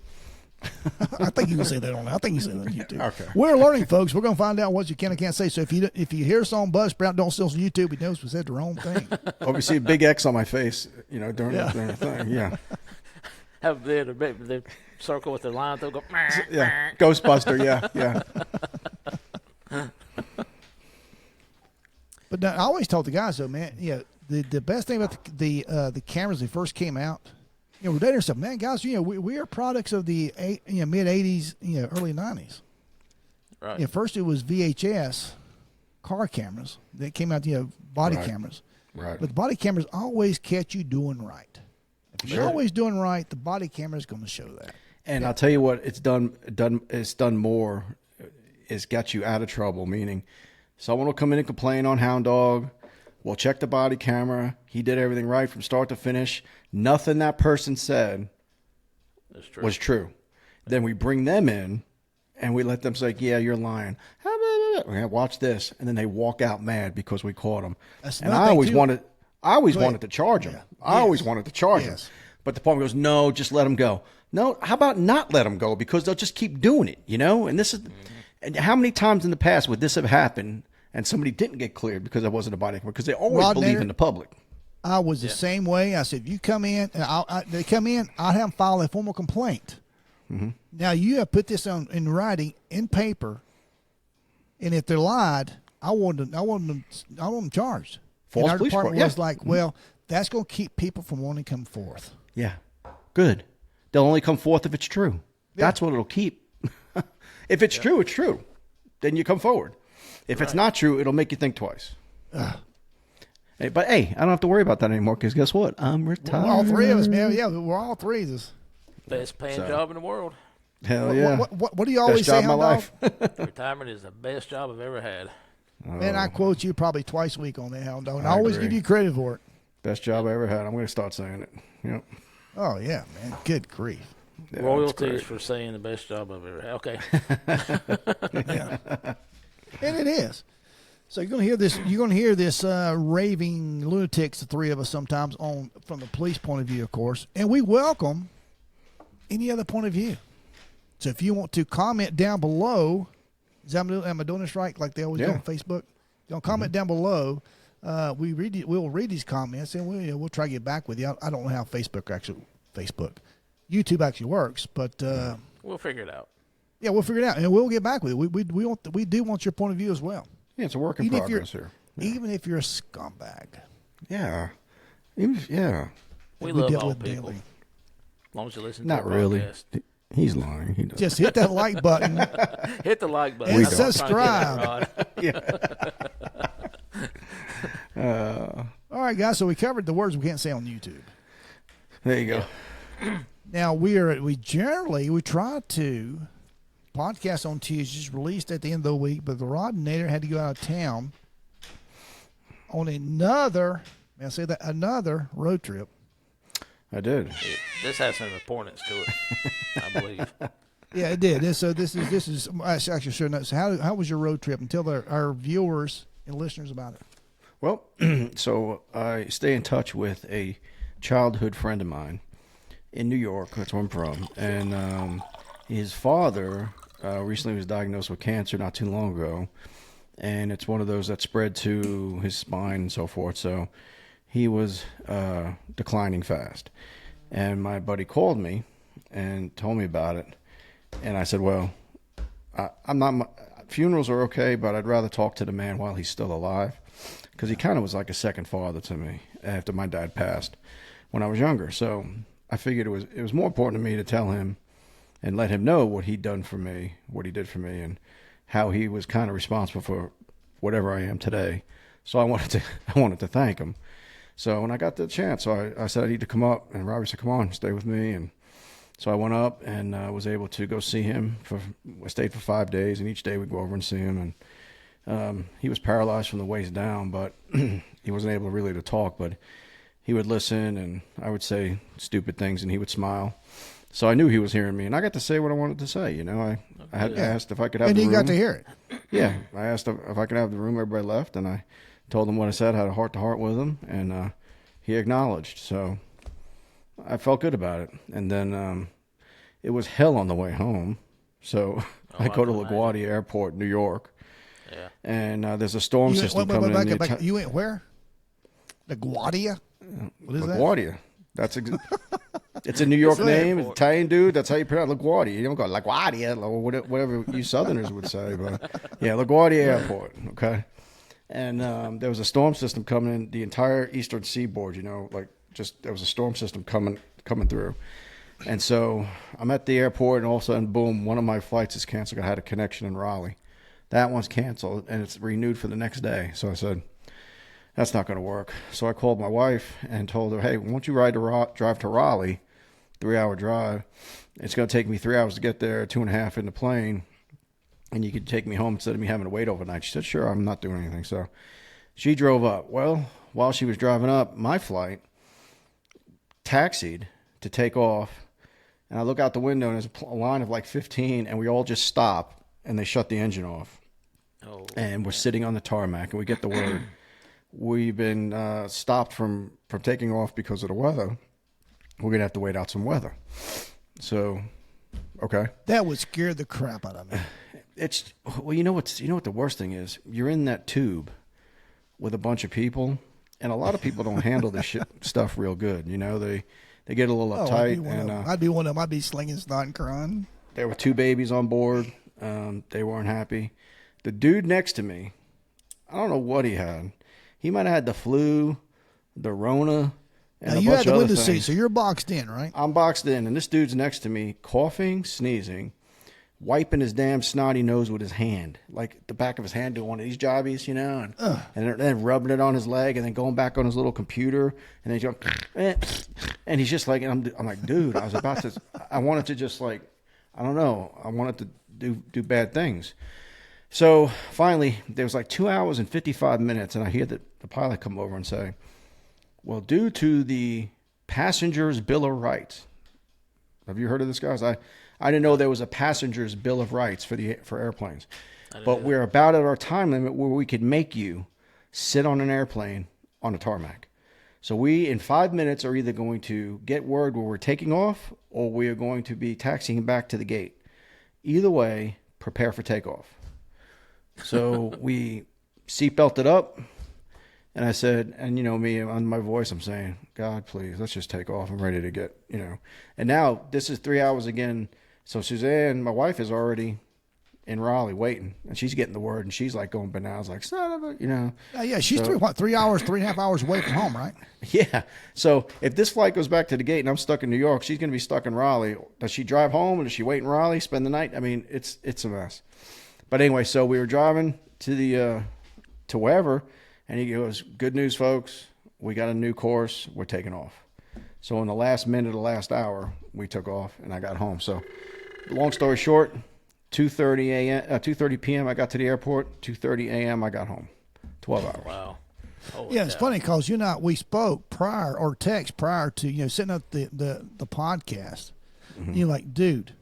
I think you can say that on. I think you say that on YouTube.
Okay.
We're learning, folks. We're going to find out what you can and can't say. So if you hear us on Buzzsprout, don't see us on YouTube. We knows we said the wrong thing.
Oh, we see a big X on my face, during the thing. Yeah.
Have the circle with the line. They'll go.
Yeah. Ghostbuster. Yeah.
But I always told the guys though, man. Yeah, the best thing about the cameras when they first came out. We're dating ourselves, man, guys. We are products of the mid '80s, early '90s.
Right.
First it was VHS car cameras that came out. Body cameras.
Right.
But the body cameras always catch you doing right. If you're always doing right, the body camera is going to show that.
And I'll tell you what, it's done more. It's got you out of trouble. Meaning, someone will come in and complain on Hound Dog. We'll check the body camera. He did everything right from start to finish. Nothing that person said was true. Then we bring them in, and we let them say, yeah, you're lying. Watch this. And then they walk out mad because we caught them. And I always wanted to charge them. I always wanted to charge them. But the department goes, no, just let them go. No, how about not let them go? Because they'll just keep doing it, And this is, and how many times in the past would this have happened and somebody didn't get cleared because there wasn't a body camera? Because they always believe in the public.
I was the same way. I said, if you come in, they come in, I'd have them file a formal complaint. Mm-hmm. Now, you have put this in writing, in paper, and if they lied, I want them charged.
False
and our
police
department
report.
was like, well, that's going to keep people from wanting to come forth.
Yeah. Good. They'll only come forth if it's true. Yeah. That's what it'll keep. If it's true, it's true. Then you come forward. If it's not true, it'll make you think twice. But hey, I don't have to worry about that anymore because guess what? I'm retired.
We're all three of us, man. Yeah, we're all three of us.
Best paying job in the world.
Hell yeah.
What do you always
Best
say,
job of my life.
Retirement is the best job I've ever had.
Man, I quote you probably twice a week on that, Hound Dog. And I
I
always
agree.
give you credit for it.
Best job I ever had. I'm going to start saying it. Yep.
Oh, yeah, man. Good grief.
Yeah,
Royalties for saying the best job I've ever had. Okay.
Yeah. And it is. So you're going to hear this raving lunatics, the three of us sometimes, from the police point of view, of course. And we welcome any other point of view. So if you want to comment down below, am I doing this right? Like they always do on Facebook? Don't comment down below. We'll read these comments and we'll try to get back with you. I don't know how YouTube actually works, but
we'll figure it out.
Yeah, we'll figure it out, and we'll get back with you. We do want your point of view as well.
Yeah, it's a work in progress here.
Even if you're a scumbag.
Yeah.
We love
deal
all
with
people.
daily.
As long as you listen to
Not
our
really.
podcast.
He's lying. He does.
Just hit that like button.
Hit the like button.
And
That's what I'm trying to
subscribe.
get at, Rod.
All right, guys. So we covered the words we can't say on YouTube.
There you go.
Now we try to podcast on Tuesdays, released at the end of the week, but the Rod and Nader had to go out of town on another road trip.
I did.
This has some importance to it, I believe.
Yeah, it did. This is actually sure enough. So how was your road trip? And tell our viewers and listeners about it.
Well, so I stay in touch with a childhood friend of mine in New York. That's where I'm from. And his father recently was diagnosed with cancer not too long ago. And it's one of those that spread to his spine and so forth. So he was declining fast. And my buddy called me and told me about it. And I said, well, funerals are okay, but I'd rather talk to the man while he's still alive. Because he kind of was like a second father to me after my dad passed when I was younger. So I figured it was more important to me to tell him and let him know what he'd done for me, what he did for me, and how he was kind of responsible for whatever I am today. So I wanted to thank him. So when I got the chance, I said I need to come up, and Robbie said, "Come on, stay with me." And So I went up and was able to go see him. I stayed for 5 days, and each day we'd go over and see him. And he was paralyzed from the waist down, but he wasn't able really to talk. But he would listen, and I would say stupid things, and he would smile. So I knew he was hearing me, and I got to say what I wanted to say. You know, I had asked if I could have
and
the room.
And you got to hear it.
Yeah, I asked if I could have the room. Everybody left, and I told him what I said, had a heart-to-heart with him, and he acknowledged. So I felt good about it. And then it was hell on the way home. So I go to LaGuardia Airport, New York, and there's a storm system coming in.
You went where? LaGuardia? What is
LaGuardia. That's it's a New York name. It's Italian dude. That's how you pronounce LaGuardia. You don't go LaGuardia or whatever you Southerners would say. But yeah, LaGuardia Airport. Okay. And there was a storm system coming in the entire eastern seaboard. You know, like just there was a storm system coming through. And so I'm at the airport, and all of a sudden, boom! One of my flights is canceled. I had a connection in Raleigh. That one's canceled, and it's renewed for the next day. So I said, that's not going to work. So I called my wife and told her, hey, won't you drive to Raleigh, 3-hour drive. It's going to take me 3 hours to get there, 2.5 in the plane, and you could take me home instead of me having to wait overnight. She said, sure, I'm not doing anything. So she drove up. Well, while she was driving up, my flight taxied to take off, and I look out the window, and there's a line of like 15, and we all just stop, and they shut the engine off. Oh, and we're sitting on the tarmac, and we get the word. We've been stopped from taking off because of the weather. We're going to have to wait out some weather. So, okay.
That would scare the crap out of me.
Well, you know what the worst thing is? You're in that tube with a bunch of people, and a lot of people don't handle this stuff real good. You know, they get a little uptight.
I'd be one of them. I'd be slinging snot and crying.
There were 2 babies on board. They weren't happy. The dude next to me, I don't know what he had. He might have had the flu, the Rona, and
now,
a
you
bunch
had the
of
window
other
seat,
things.
so you're boxed in, right?
I'm boxed in, and this dude's next to me, coughing, sneezing, wiping his damn snotty nose with his hand, like the back of his hand, doing one of these jobbies, you know, and then rubbing it on his leg, and then going back on his little computer, and then he's going, and he's just like, I'm like, dude, I wanted to just like, I don't know, I wanted to do bad things. So finally, there was like 2 hours and 55 minutes, and I hear the pilot come over and say, well, due to the passenger's bill of rights. Have you heard of this, guys? I didn't know there was a passenger's bill of rights for airplanes. But we're about at our time limit where we could make you sit on an airplane on a tarmac. So we, in 5 minutes, are either going to get word where we're taking off, or we are going to be taxiing back to the gate. Either way, prepare for takeoff. So we seatbelted up, and I said, and you know me, on my voice, I'm saying, God, please, let's just take off. I'm ready to get, you know. And now this is 3 hours again. So Suzanne, my wife, is already in Raleigh waiting, and she's getting the word, and she's like going bananas, like, son of a, you know.
Yeah, she's 3 hours, 3.5 hours away from home, right?
Yeah. So if this flight goes back to the gate and I'm stuck in New York, she's going to be stuck in Raleigh. Does she drive home, or does she wait in Raleigh, spend the night? I mean, it's a mess. But anyway, so we were driving to wherever, and he goes, good news, folks. We got a new course. We're taking off. So in the last minute of the last hour, we took off, and I got home. So long story short, 2:30 p.m. I got to the airport. 2:30 a.m. I got home. 12 hours.
Wow.
Yeah, it's funny because we spoke prior or text prior to setting up the podcast. Mm-hmm. You're like, dude,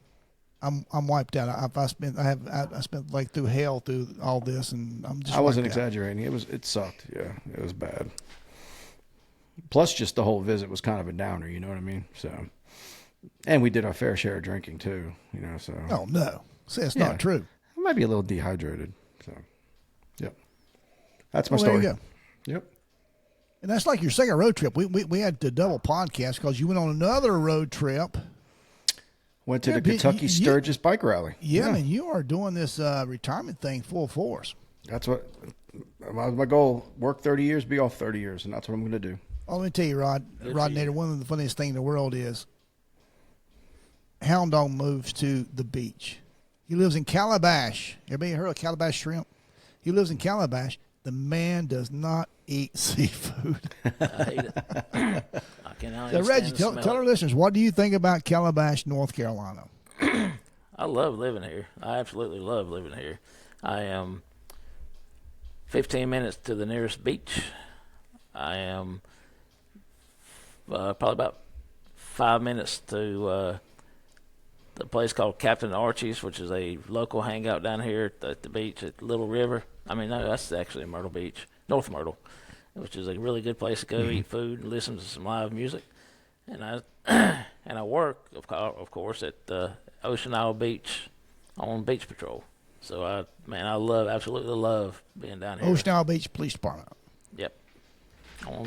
I'm wiped out. I spent like through hell through all this, and I'm just.
I wasn't exaggerating. It sucked. Yeah, it was bad. Plus, just the whole visit was kind of a downer. You know what I mean? So, and we did our fair share of drinking too. You know, so.
Oh no, see, that's not true.
I might be a little dehydrated. So, yep. That's my story.
There you go.
Yep.
And that's like your second road trip. We had to double podcast because you went on another road trip.
Went to the Kentucky Sturgis bike rally.
Yeah, I mean, you are doing this retirement thing full force.
That's what my goal. Work 30 years, be off 30 years, and that's what I'm going to do.
Oh, let me tell you, Rod Nader, one of the funniest things in the world is Hound Dog moves to the beach. He lives in Calabash. Everybody heard of Calabash shrimp? He lives in Calabash. The man does not eat seafood.
I hate it. I Cannot
So,
even
Reggie,
stand
tell
the smell
our
of it.
listeners, what do you think about Calabash, North Carolina?
I love living here. I absolutely love living here. I am 15 minutes to the nearest beach. I am probably about 5 minutes to the place called Captain Archie's, which is a local hangout down here at the beach at Little River. I mean, no, that's actually Myrtle Beach, North Myrtle, which is a really good place to go eat food and listen to some live music. And I and I work, of course, at Ocean Isle Beach on beach patrol. So I absolutely love being down here.
Ocean Isle Beach Police Department.
Yep. On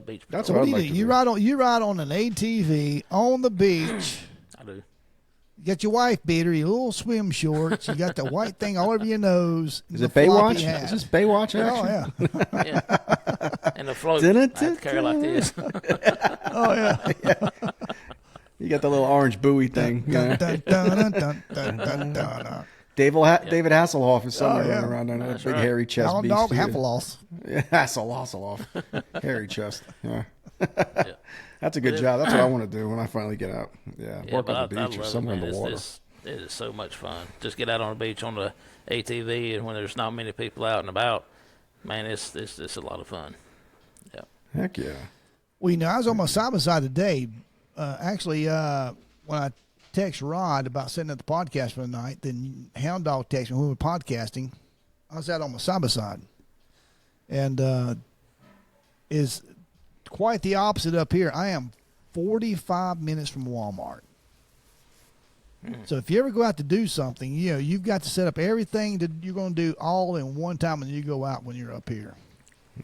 beach patrol.
That's
So
what
what
I'd
do you
like
do?
to
You
do.
ride on an ATV on the beach.
I do.
You got your wife beater, your little swim shorts. You got the white thing all over your nose.
Is
and
it
the floppy
Baywatch?
hat.
Is this Baywatch
Oh
action?
yeah.
Yeah. And the float, I have to carry like this.
Oh yeah.
You got the little orange buoy thing. you know.
Dun, dun, dun, dun, dun, dun, dun.
David Hasselhoff is somewhere
yeah.
running around on that
That's
big
right.
hairy chest
Hound
beast.
dog,
too.
half a loss.
Yeah, Hasselhoff. Hairy chest. Yeah.
Yeah.
That's a good job. That's what I want to do when I finally get out. Yeah,
Yeah,
work
but
on the
I
beach or
love
somewhere
it, man.
in the water.
It is so much fun. Just get out on the beach on the ATV, and when there's not many people out and about, man, it's a lot of fun. Yeah.
Heck yeah.
Well, you know, I was on my side by side today. Actually, when I text Rod about setting up the podcast for the night, then Hound Dog texted me when we were podcasting. I was out on my side by side, and is quite the opposite up here. I am 45 minutes from Walmart. So if you ever go out to do something, you know, you've got to set up everything that you're going to do all in one time when you go out when you're up here.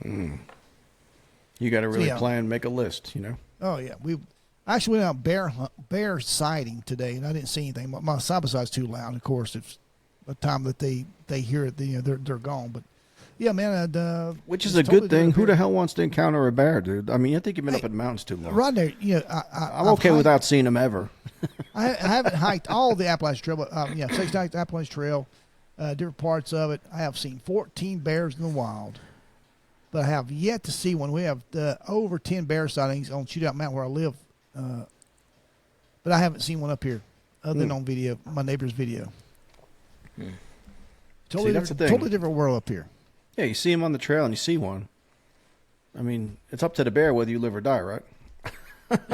You got to really
yeah.
plan, make a list, you know?
Oh yeah, we actually went out bear sighting today, and I didn't see anything. My side by side's too loud. Of course, it's the time that they hear it, you know, they're gone. But yeah, man,
Which
it's
is a
totally
good thing.
different
Who the
here.
hell wants to encounter a bear, dude? I mean, I think you've been up in the mountains too long.
Right there, you know,
I'm okay without seeing them ever.
I haven't hiked all the Appalachian Trail, but yeah, 6 hiked the Appalachian Trail, different parts of it. I have seen 14 bears in the wild, but I have yet to see one. We have over 10 bear sightings on Shootout Mountain where I live, but I haven't seen one up here, other than on video, my neighbor's video. Totally,
that's the
different,
thing.
totally different world up here.
Yeah, you see them on the trail and you see one. I mean, it's up to the bear whether you live or die, right?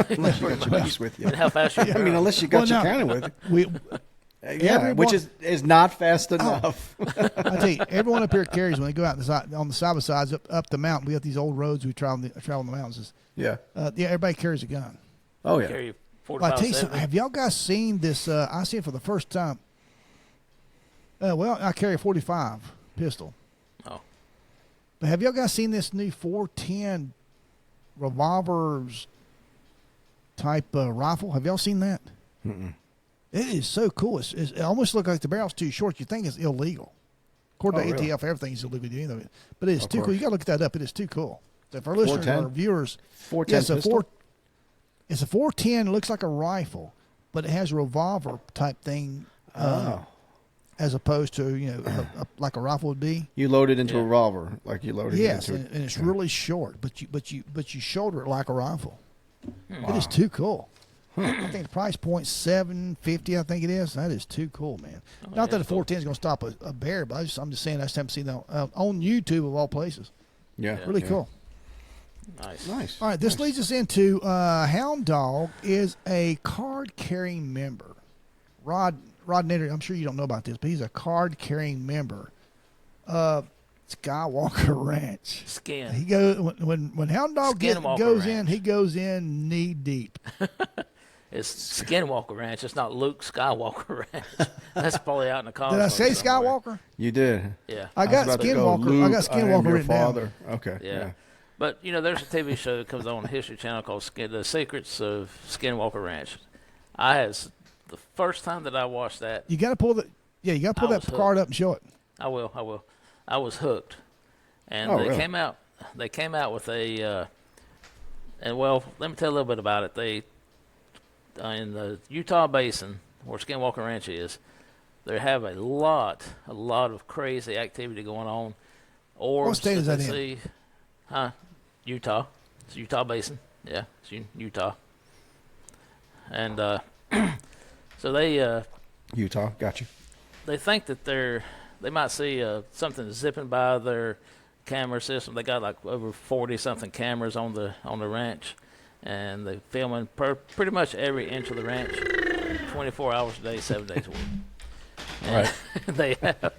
Unless you got your buddies with you.
And how fast you
I mean, unless you got your
now,
county with you.
we,
Yeah,
everyone-
which is not fast enough.
I tell you, everyone up here carries when they go out on the side by sides up the mountain. We got these old roads we travel in the mountains.
Yeah.
Yeah, everybody carries a gun.
Oh, yeah.
carry
Well, I
45,
tell you something.
70.
Have y'all guys seen this? I see it for the first time. Well, I carry a 45 pistol.
Oh.
But have y'all guys seen this new 410 revolvers type rifle? Have y'all seen that?
Mm-mm.
It is so cool. It almost looks like the barrel's too short. You think it's illegal. According to
Oh, really?
ATF, everything's illegal to do anything. But it is
Of
too cool.
course.
You got to look that up. It is too cool. So for our listeners
410?
or viewers,
410 pistol?
It's a 410. It looks like a rifle, but it has a revolver type thing.
Oh.
As opposed to like a rifle would be.
You load it into a
Yeah.
revolver, like you loaded
Yes,
it into
and it's really short, but you shoulder it like a rifle. It is too cool. I think the price point $750. I think it is. That is too cool, man. Not that a
that's cool.
410 is going to stop a bear, but I'm just saying I just haven't seen that on YouTube of all places.
Yeah.
Really
yeah.
cool.
Nice.
Nice.
All right, this leads us into Hound Dog is a card-carrying member. Rod Nitter, I'm sure you don't know about this, but he's a card-carrying member of Skywalker Ranch.
Skin.
He goes when Hound Dog
Skinwalker
goes in,
Ranch.
he goes in knee deep.
It's Skinwalker Ranch. It's not Luke Skywalker Ranch. That's probably out in the cosmos.
Did I say
somewhere.
Skywalker?
You did.
Yeah.
I got
was about to go,
Skinwalker. I
Luke,
got
I am
Skinwalker
your
written down.
father. Okay.
Yeah. But, there's a TV show that comes on the History Channel called The Secrets of Skinwalker Ranch. The first time that I watched that,
You got to pull you got to pull
I
that
was
card up and show it.
I will. I was hooked. And
Oh,
they
really?
came out with a, and well, let me tell you a little bit about it. They, in the Utah Basin, where Skinwalker Ranch is, they have a lot of crazy activity going on. Orbs
What state is that in?
Utah. It's Utah Basin. Yeah, it's Utah. And so they
Utah, got you.
they think that they might see something zipping by their camera system. They got like over 40 something cameras on the ranch, and they're filming pretty much every inch of the ranch, 24 hours a day, 7 days a week. And
Right.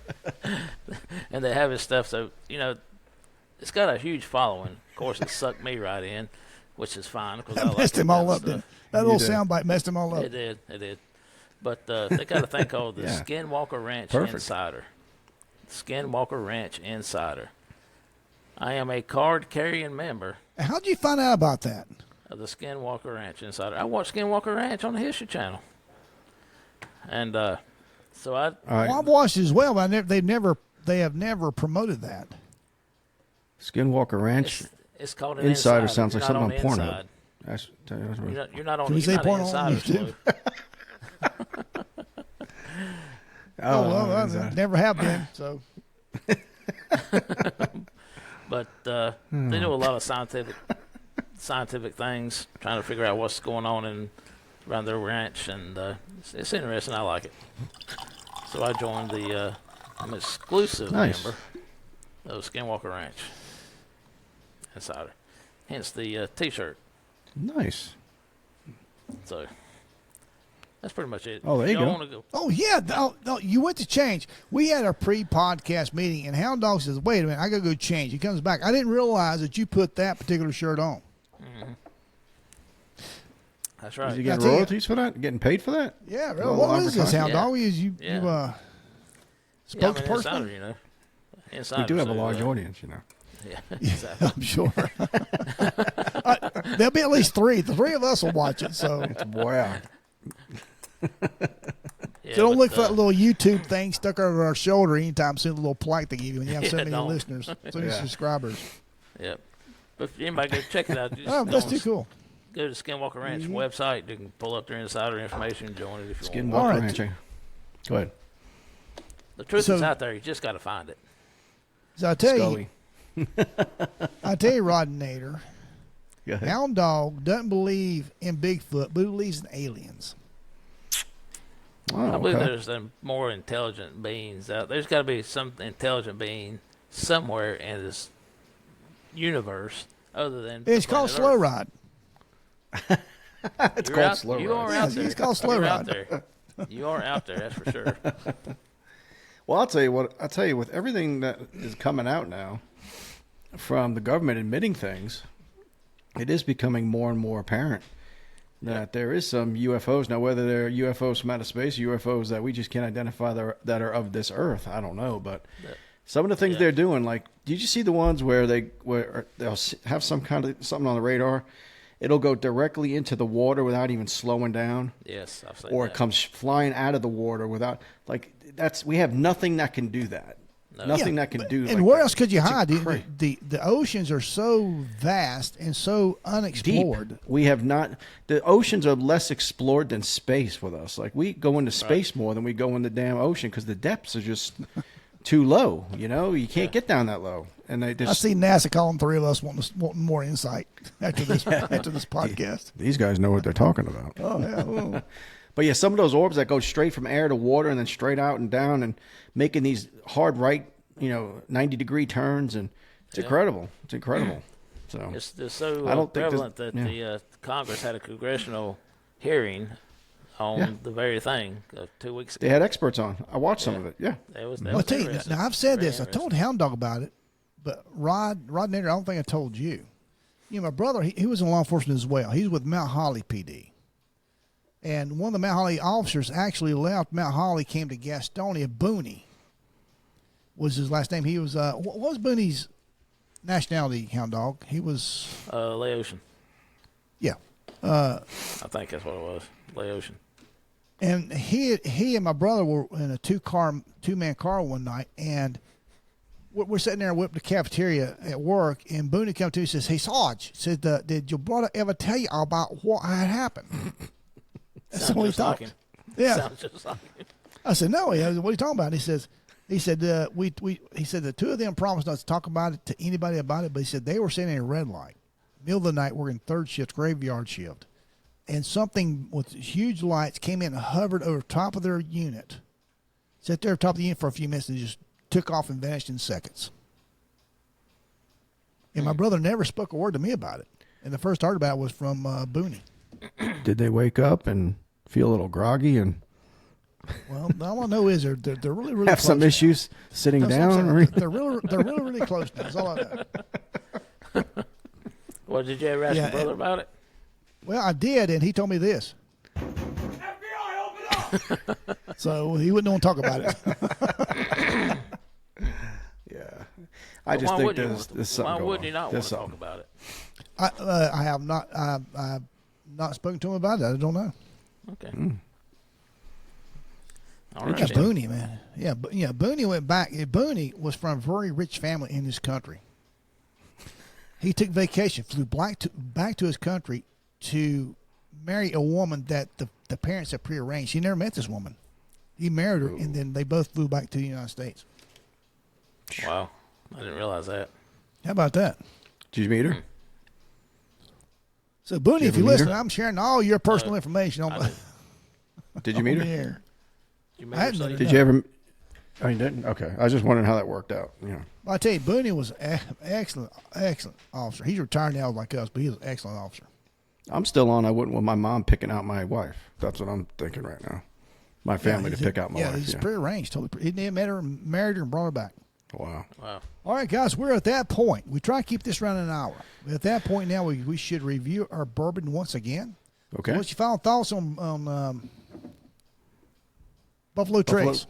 they have his stuff. So it's got a huge following. Of course, it sucked me right in, which is fine because I
That messed him all up, didn't it? That little
did.
soundbite messed him all up.
It did. But they got a thing called the
Yeah.
Skinwalker Ranch
Perfect.
Insider. Skinwalker Ranch Insider. I am a card-carrying member
How'd you find out about that?
of the Skinwalker Ranch Insider. I watch Skinwalker Ranch on the History Channel, and so I
All right.
Well, I've watched it as well, but they have never promoted that.
Skinwalker Ranch.
it's called an
Insider
insider.
sounds like
You're not
something on
the
Pornhub.
inside. You're not on.
Can we
you're
say
not
porno
an
on
insider,
YouTube?
Lou.
Oh, well, I never have been. So
But they do a lot of scientific things, trying to figure out what's going on around their ranch, and it's interesting. I like it. So I joined I'm an exclusive
Nice.
member of Skinwalker Ranch Insider. Hence the T-shirt.
Nice.
So that's pretty much it.
Oh, there you
Y'all
go.
wanna go.
Oh yeah, no, you went to change. We had a pre-podcast meeting, and Hound Dog says, "Wait a minute, I gotta go change." He comes back. I didn't realize that you put that particular shirt on.
That's
Did
right.
you get
That's it.
royalties for that? Getting paid for that?
Yeah,
Well,
what is this,
advertising.
Hound
Yeah.
Dog? You
Yeah.
you
Yeah, I'm an
spokesperson?
insider, Insider.
We do have a
so,
large audience,
Yeah, exactly.
I'm sure. There'll be at least three. The three of us will watch it. So,
Wow.
Yeah,
so don't
but,
look for that little YouTube thing stuck over our shoulder anytime soon. The little plaque they give you when you have so
Yeah,
many
don't.
listeners, so many
Yeah.
subscribers.
Yep. But if anybody go check it out, just
Oh, that's
go
too cool.
Go to Skinwalker Ranch website. You can pull up their insider information and join it if you
Skinwalker
want.
All right.
Ranch. Go ahead.
The truth
So-
is out there. You just got to find it.
So I tell
Scully.
you, Rod Nader,
Go ahead.
Hound Dog doesn't believe in Bigfoot, but believes in aliens.
Oh,
I believe
okay.
there's some more intelligent beings out. There's got to be some intelligent being somewhere in this universe other than.
It's called
planet
Slow
Earth.
Ride.
It's
You're
called
out-
Slow
You
Ride.
are
Yeah,
out there.
it's called Slow
You're
Ride.
out there. You are out there. That's for sure.
Well, I'll tell you what. I'll tell you with everything that is coming out now from the government admitting things, it is becoming more and more apparent that there is some UFOs now. Whether they're UFOs from outer space, UFOs that we just can't identify that are of this Earth, I don't know. But some of the things
Yeah.
they're doing, like, did you see the ones where they'll have some kind of something on the radar? It'll go directly into the water without even slowing down.
Yes, I've seen
Or
that.
it comes flying out of the water without, like, we have nothing that can do that.
No.
Nothing
Yeah,
that can do.
And
like
where
that.
else could you
It's
hide?
cra-
The oceans are so vast and so
deep?
unexplored.
We have not. The oceans are less explored than space with us. Like, we go into space more than we go in the damn ocean because the depths are just too low. You can't get down that low. And they
I
just
see NASA calling three of us wanting more insight after this podcast.
these guys know what they're talking about.
Oh yeah. Ooh.
But yeah, some of those orbs that go straight from air to water and then straight out and down and making these hard right, 90-degree turns, and it's incredible. It's incredible. So
It's so
I don't think
prevalent
this-
that the Congress had a congressional hearing on
Yeah.
the very thing 2 weeks ago.
they had experts on. I watched some
Yeah.
of it. Yeah.
That was
I'll tell you.
interesting.
Now I've said
Very
this. I told Hound Dog about it, but Rod Nader, I don't think I told you. My brother, he was in law enforcement as well. He's with Mount Holly PD. And one of the Mount Holly officers actually left Mount Holly, came to Gastonia. Booney was his last name. He was, what was Booney's nationality, Hound Dog? He was,
Laotian.
yeah.
I think that's what it was. Laotian.
And he and my brother were in a two-man car one night, and we're sitting there at the cafeteria at work, and Booney comes to me and says, "Hey, Sarge," said, "did your brother ever tell you about what had happened?" That's
Sounds
what he
just like
talked.
him.
Yeah.
Sounds just like him.
I said, "No." What are you talking about? He said, he said the two of them promised not to talk about it to anybody about it, but he said they were sitting in a red light middle of the night, working third shift, graveyard shift. And something with huge lights came in and hovered over top of their unit. Sat there on top of the unit for a few minutes and just took off and vanished in seconds. And my brother never spoke a word to me about it. And the first I heard about it was from Booney.
Did they wake up and feel a little groggy and
Well, all I know is they're really, really
have
close
some
now.
issues sitting
That's what I'm
down?
saying. They're really, really close now. That's all I know.
Well, did you ever ask
Yeah,
your brother about it?
Well, I did, and he told me this.
FBI, open up!
So he wouldn't want to talk about it.
Yeah. I
But
just
why
think
would you
there's
want-
something
Why
going
would
on.
you not want
There's
to talk
something.
about it?
I have not. I've not spoken to him about it. I don't know.
Okay.
Mm.
All
Yeah,
right. then.
Booney, man. Yeah, Booney went back. Booney was from a very rich family in this country. He took vacation, flew back to his country to marry a woman that the parents had prearranged. He never met this woman. He married her, and then they both flew back to the United States.
Wow. I didn't realize that.
How about that?
Did you meet her?
So, Booney,
Did you
if you
ever meet her?
listen, I'm sharing all your personal information on
I
the
Did you meet
on the
her?
air.
You
I
met
hadn't
her,
met
so
her.
Did you ever? Oh, you didn't? Okay. I was just wondering how that worked out. You know.
I tell you, Booney was an excellent officer. He's retired now like us, but he was an excellent officer.
I'm still on. I wouldn't want my mom picking out my wife. That's what I'm thinking right now. My family to pick out my wife.
He's
Yeah.
prearranged. Totally. He met her, married her, and brought her back.
Wow.
Wow.
All right, guys, we're at that point. We try to keep this around an hour. At that point now, we should review our bourbon once again.
Okay.
So what's your final thoughts on Buffalo Trace?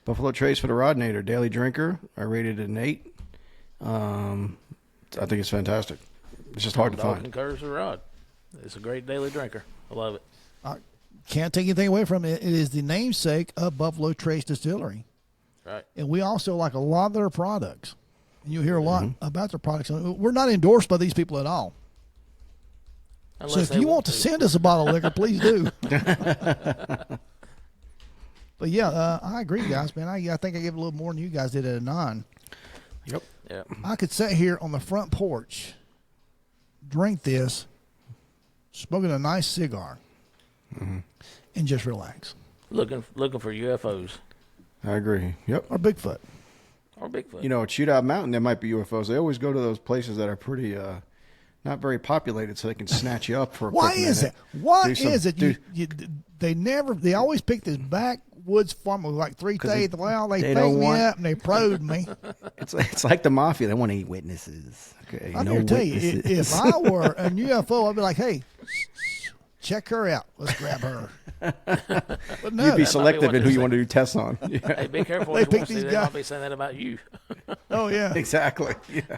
Buffalo Trace for the Rodnator daily drinker. I rated it an 8. I think it's fantastic. It's just hard to
Dog
find.
concurs with Rod. It's a great daily drinker. I love it.
Can't take anything away from it. It is the namesake of Buffalo Trace Distillery.
Right.
And we also like a lot of their products. And you'll hear a lot about their products. We're not endorsed by these people at all. So
Unless
if
they
you want to send us a bottle of liquor, please do. But yeah, I agree, guys, man. I think I gave it a little more than you guys did at a 9.
Yep.
Yeah.
I could sit here on the front porch, drink this, smoking a nice cigar, and just relax.
Looking for UFOs
I agree. Yep.
Or Bigfoot.
or Bigfoot.
You know, at Shootout Mountain, there might be UFOs. They always go to those places that are pretty, not very populated, so they can snatch you up for a
Why
quick
is
minute.
it? Why
Do some-
is it?
dude.
They always pick this backwoods farm with like 3 teeth. Well, they
they
picked
don't
me
want-
up and they probed me.
It's like the mafia. They want to eat witnesses. Okay,
I'm
no
here to tell you,
witnesses.
if I were a UFO, I'd be like, hey, check her out. Let's grab her. But no,
You'd be
that-
selective
what
in who
they
you
say.
want to do tests on. Yeah,
Hey, be careful
They
what you
pick
want to
these
see. They
guys-
might be saying that about you.
oh, yeah.
exactly. Yeah.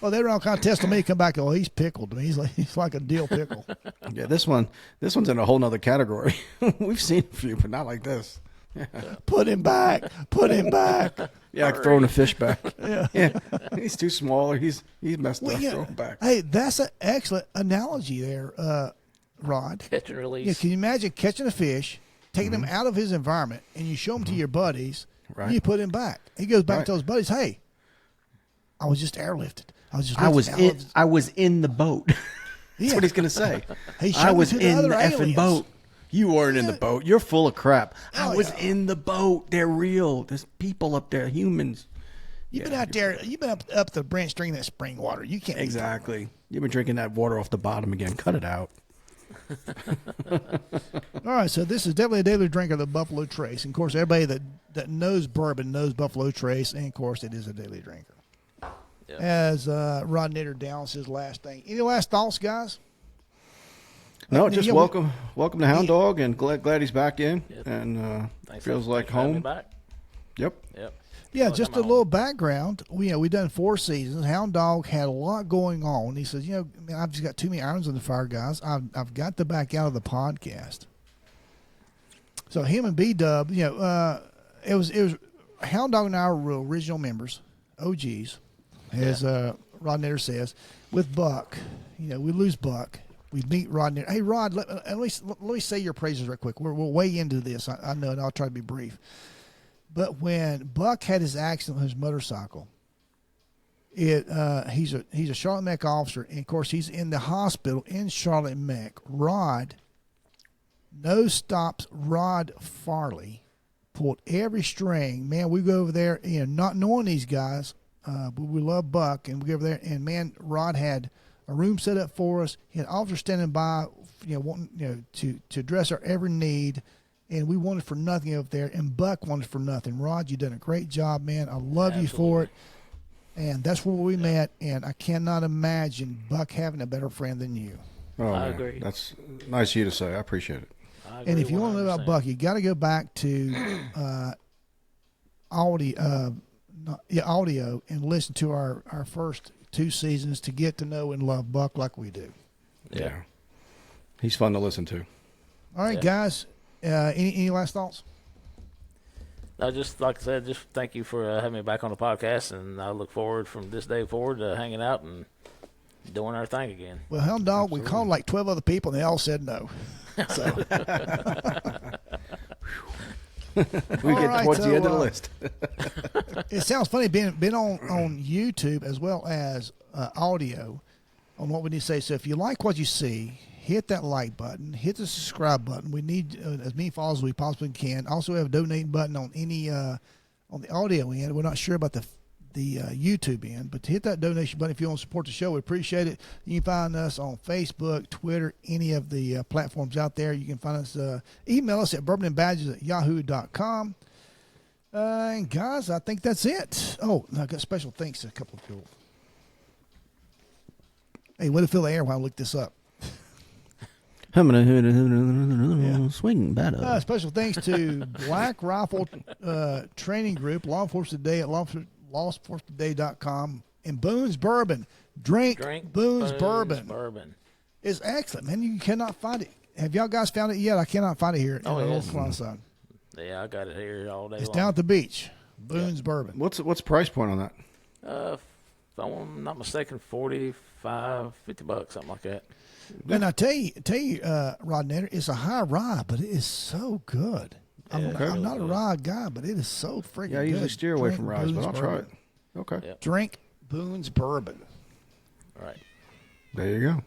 Well, they were all kind of testing me. Come back, oh, he's pickled. He's like a dill pickle.
Yeah, this one's in a whole nother category. We've seen a few, but not like this.
Put him back. Put him back.
Yeah, like throwing a fish back.
Yeah.
He's too small. Or he's messed
Well,
up.
yeah.
Throw him back.
Hey, that's an excellent analogy there, Rod.
Catch and
Yeah,
release.
can you imagine catching a fish, taking him out of his environment, and you show him to your buddies,
Right.
and you put him back. He goes back
Right.
to his buddies, hey, I was just airlifted.
I was in the boat. That's
Yeah.
what he's gonna say.
He showed
I
me
was
to the
in
other
the effing
aliens.
boat. You weren't in the boat. You're full of crap.
Oh,
I was
yeah.
in the boat. They're real. There's people up there, humans.
You've been out there. You've been up the branch drinking that spring water. You can't.
Exactly. You've been drinking that water off the bottom again. Cut it out.
All right, so this is definitely a daily drink of the Buffalo Trace. And of course, everybody that knows bourbon knows Buffalo Trace, and of course, it is a daily drinker.
Yeah.
As Rod Nitter downs his last thing. Any last thoughts, guys?
No,
Yeah,
just
we-
welcome to Hound Dog, and glad he's back in,
Yep.
and
Thanks
feels
for-
like
thanks for having me
home.
back.
Yep.
Yep.
Yeah,
Like
just
I'm
a
at
little
home.
background. We done 4 seasons. Hound Dog had a lot going on. He says, man, I've just got too many irons in the fire, guys. I've got to back out of the podcast. So him and B Dub, it was Hound Dog and I were original members, OGs, as Rod Nitter says. With Buck, we lose Buck. We meet Rod Nitter. Hey, Rod, let me say your praises real quick. We'll way into this. I know, and I'll try to be brief. But when Buck had his accident on his motorcycle, He's a Charlotte Mech officer, and of course he's in the hospital in Charlotte Mech. Rod, no stops. Rod Farley pulled every string. Man, we go over there, not knowing these guys, but we love Buck, and we go over there, and man, Rod had a room set up for us. He had officers standing by, wanting to address our every need. And we wanted for nothing up there, and Buck wanted for nothing. Rod, you done a great job, man. I love you for it. And that's where we met, and I cannot imagine Buck having a better friend than you.
Oh,
I
man.
agree.
That's nice of you to say. I appreciate it.
And if you want to know about Buck, you got to go back to audio and listen to our first 2 seasons to get to know and love Buck like we do.
Yeah. He's fun to listen to.
All right, guys. Any last thoughts?
No, just like I said, just thank you for having me back on the podcast, and I look forward from this day forward to hanging out and doing our thing again.
Well, Hound Dog, we called like 12 other people, and they all said no. So.
We get towards the end of the list.
It sounds funny being on YouTube as well as audio on what we need to say. So if you like what you see, hit that like button, hit the subscribe button. We need as many followers as we possibly can. Also, we have a donate button on any on the audio end. We're not sure about the YouTube end, but to hit that donation button if you want to support the show, we appreciate it. You can find us on Facebook, Twitter, any of the platforms out there. You can find us, email us at bourbonandbadges@yahoo.com. And guys, I think that's it. Oh, I got special thanks to a couple of people. Hey, way to fill the air while I look this up.
Swing better.
Special thanks to Black Rifle Training Group, Law Enforcement Today at lawenforcementtoday.com, and Boone's Bourbon. Drink Boone's Bourbon. It's excellent, man. You cannot find it. Have y'all guys found it yet? I cannot find it here in the North Carolina side.
Yeah, I got it here all day
It's
long.
down at the beach. Boone's Bourbon.
What's the price point on that?
If I'm not mistaken, $45, $50, something like that.
And I tell you, Rod Nader, it's a high rye, but it is so good. I'm not a rye guy, but it is so freaking good.
Yeah, I usually steer away from ryes, but I'll try it. Okay.
Yep.
Drink Boone's Bourbon.
All right.
There you go.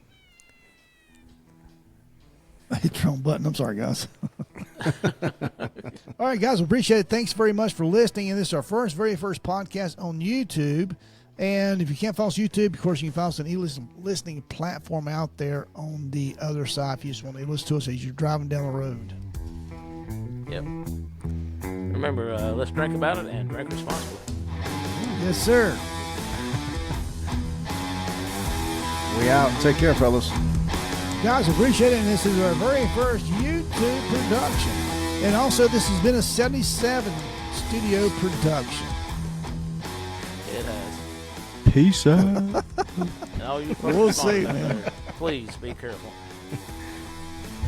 I hit the wrong button. I'm sorry, guys. All right, guys, we appreciate it. Thanks very much for listening. And this is our very first podcast on YouTube. And if you can't follow us on YouTube, of course, you can follow us on any listening platform out there on the other side if you just want to listen to us as you're driving down the road.
Yep. Remember, let's drink about it and drink responsibly.
Yes, sir.
We out. Take care, fellas.
Guys, appreciate it. And this is our very first YouTube production. And also, this has been a 77 studio production.
It has.
Peace out.
And all you
We'll see, man.
Please be careful.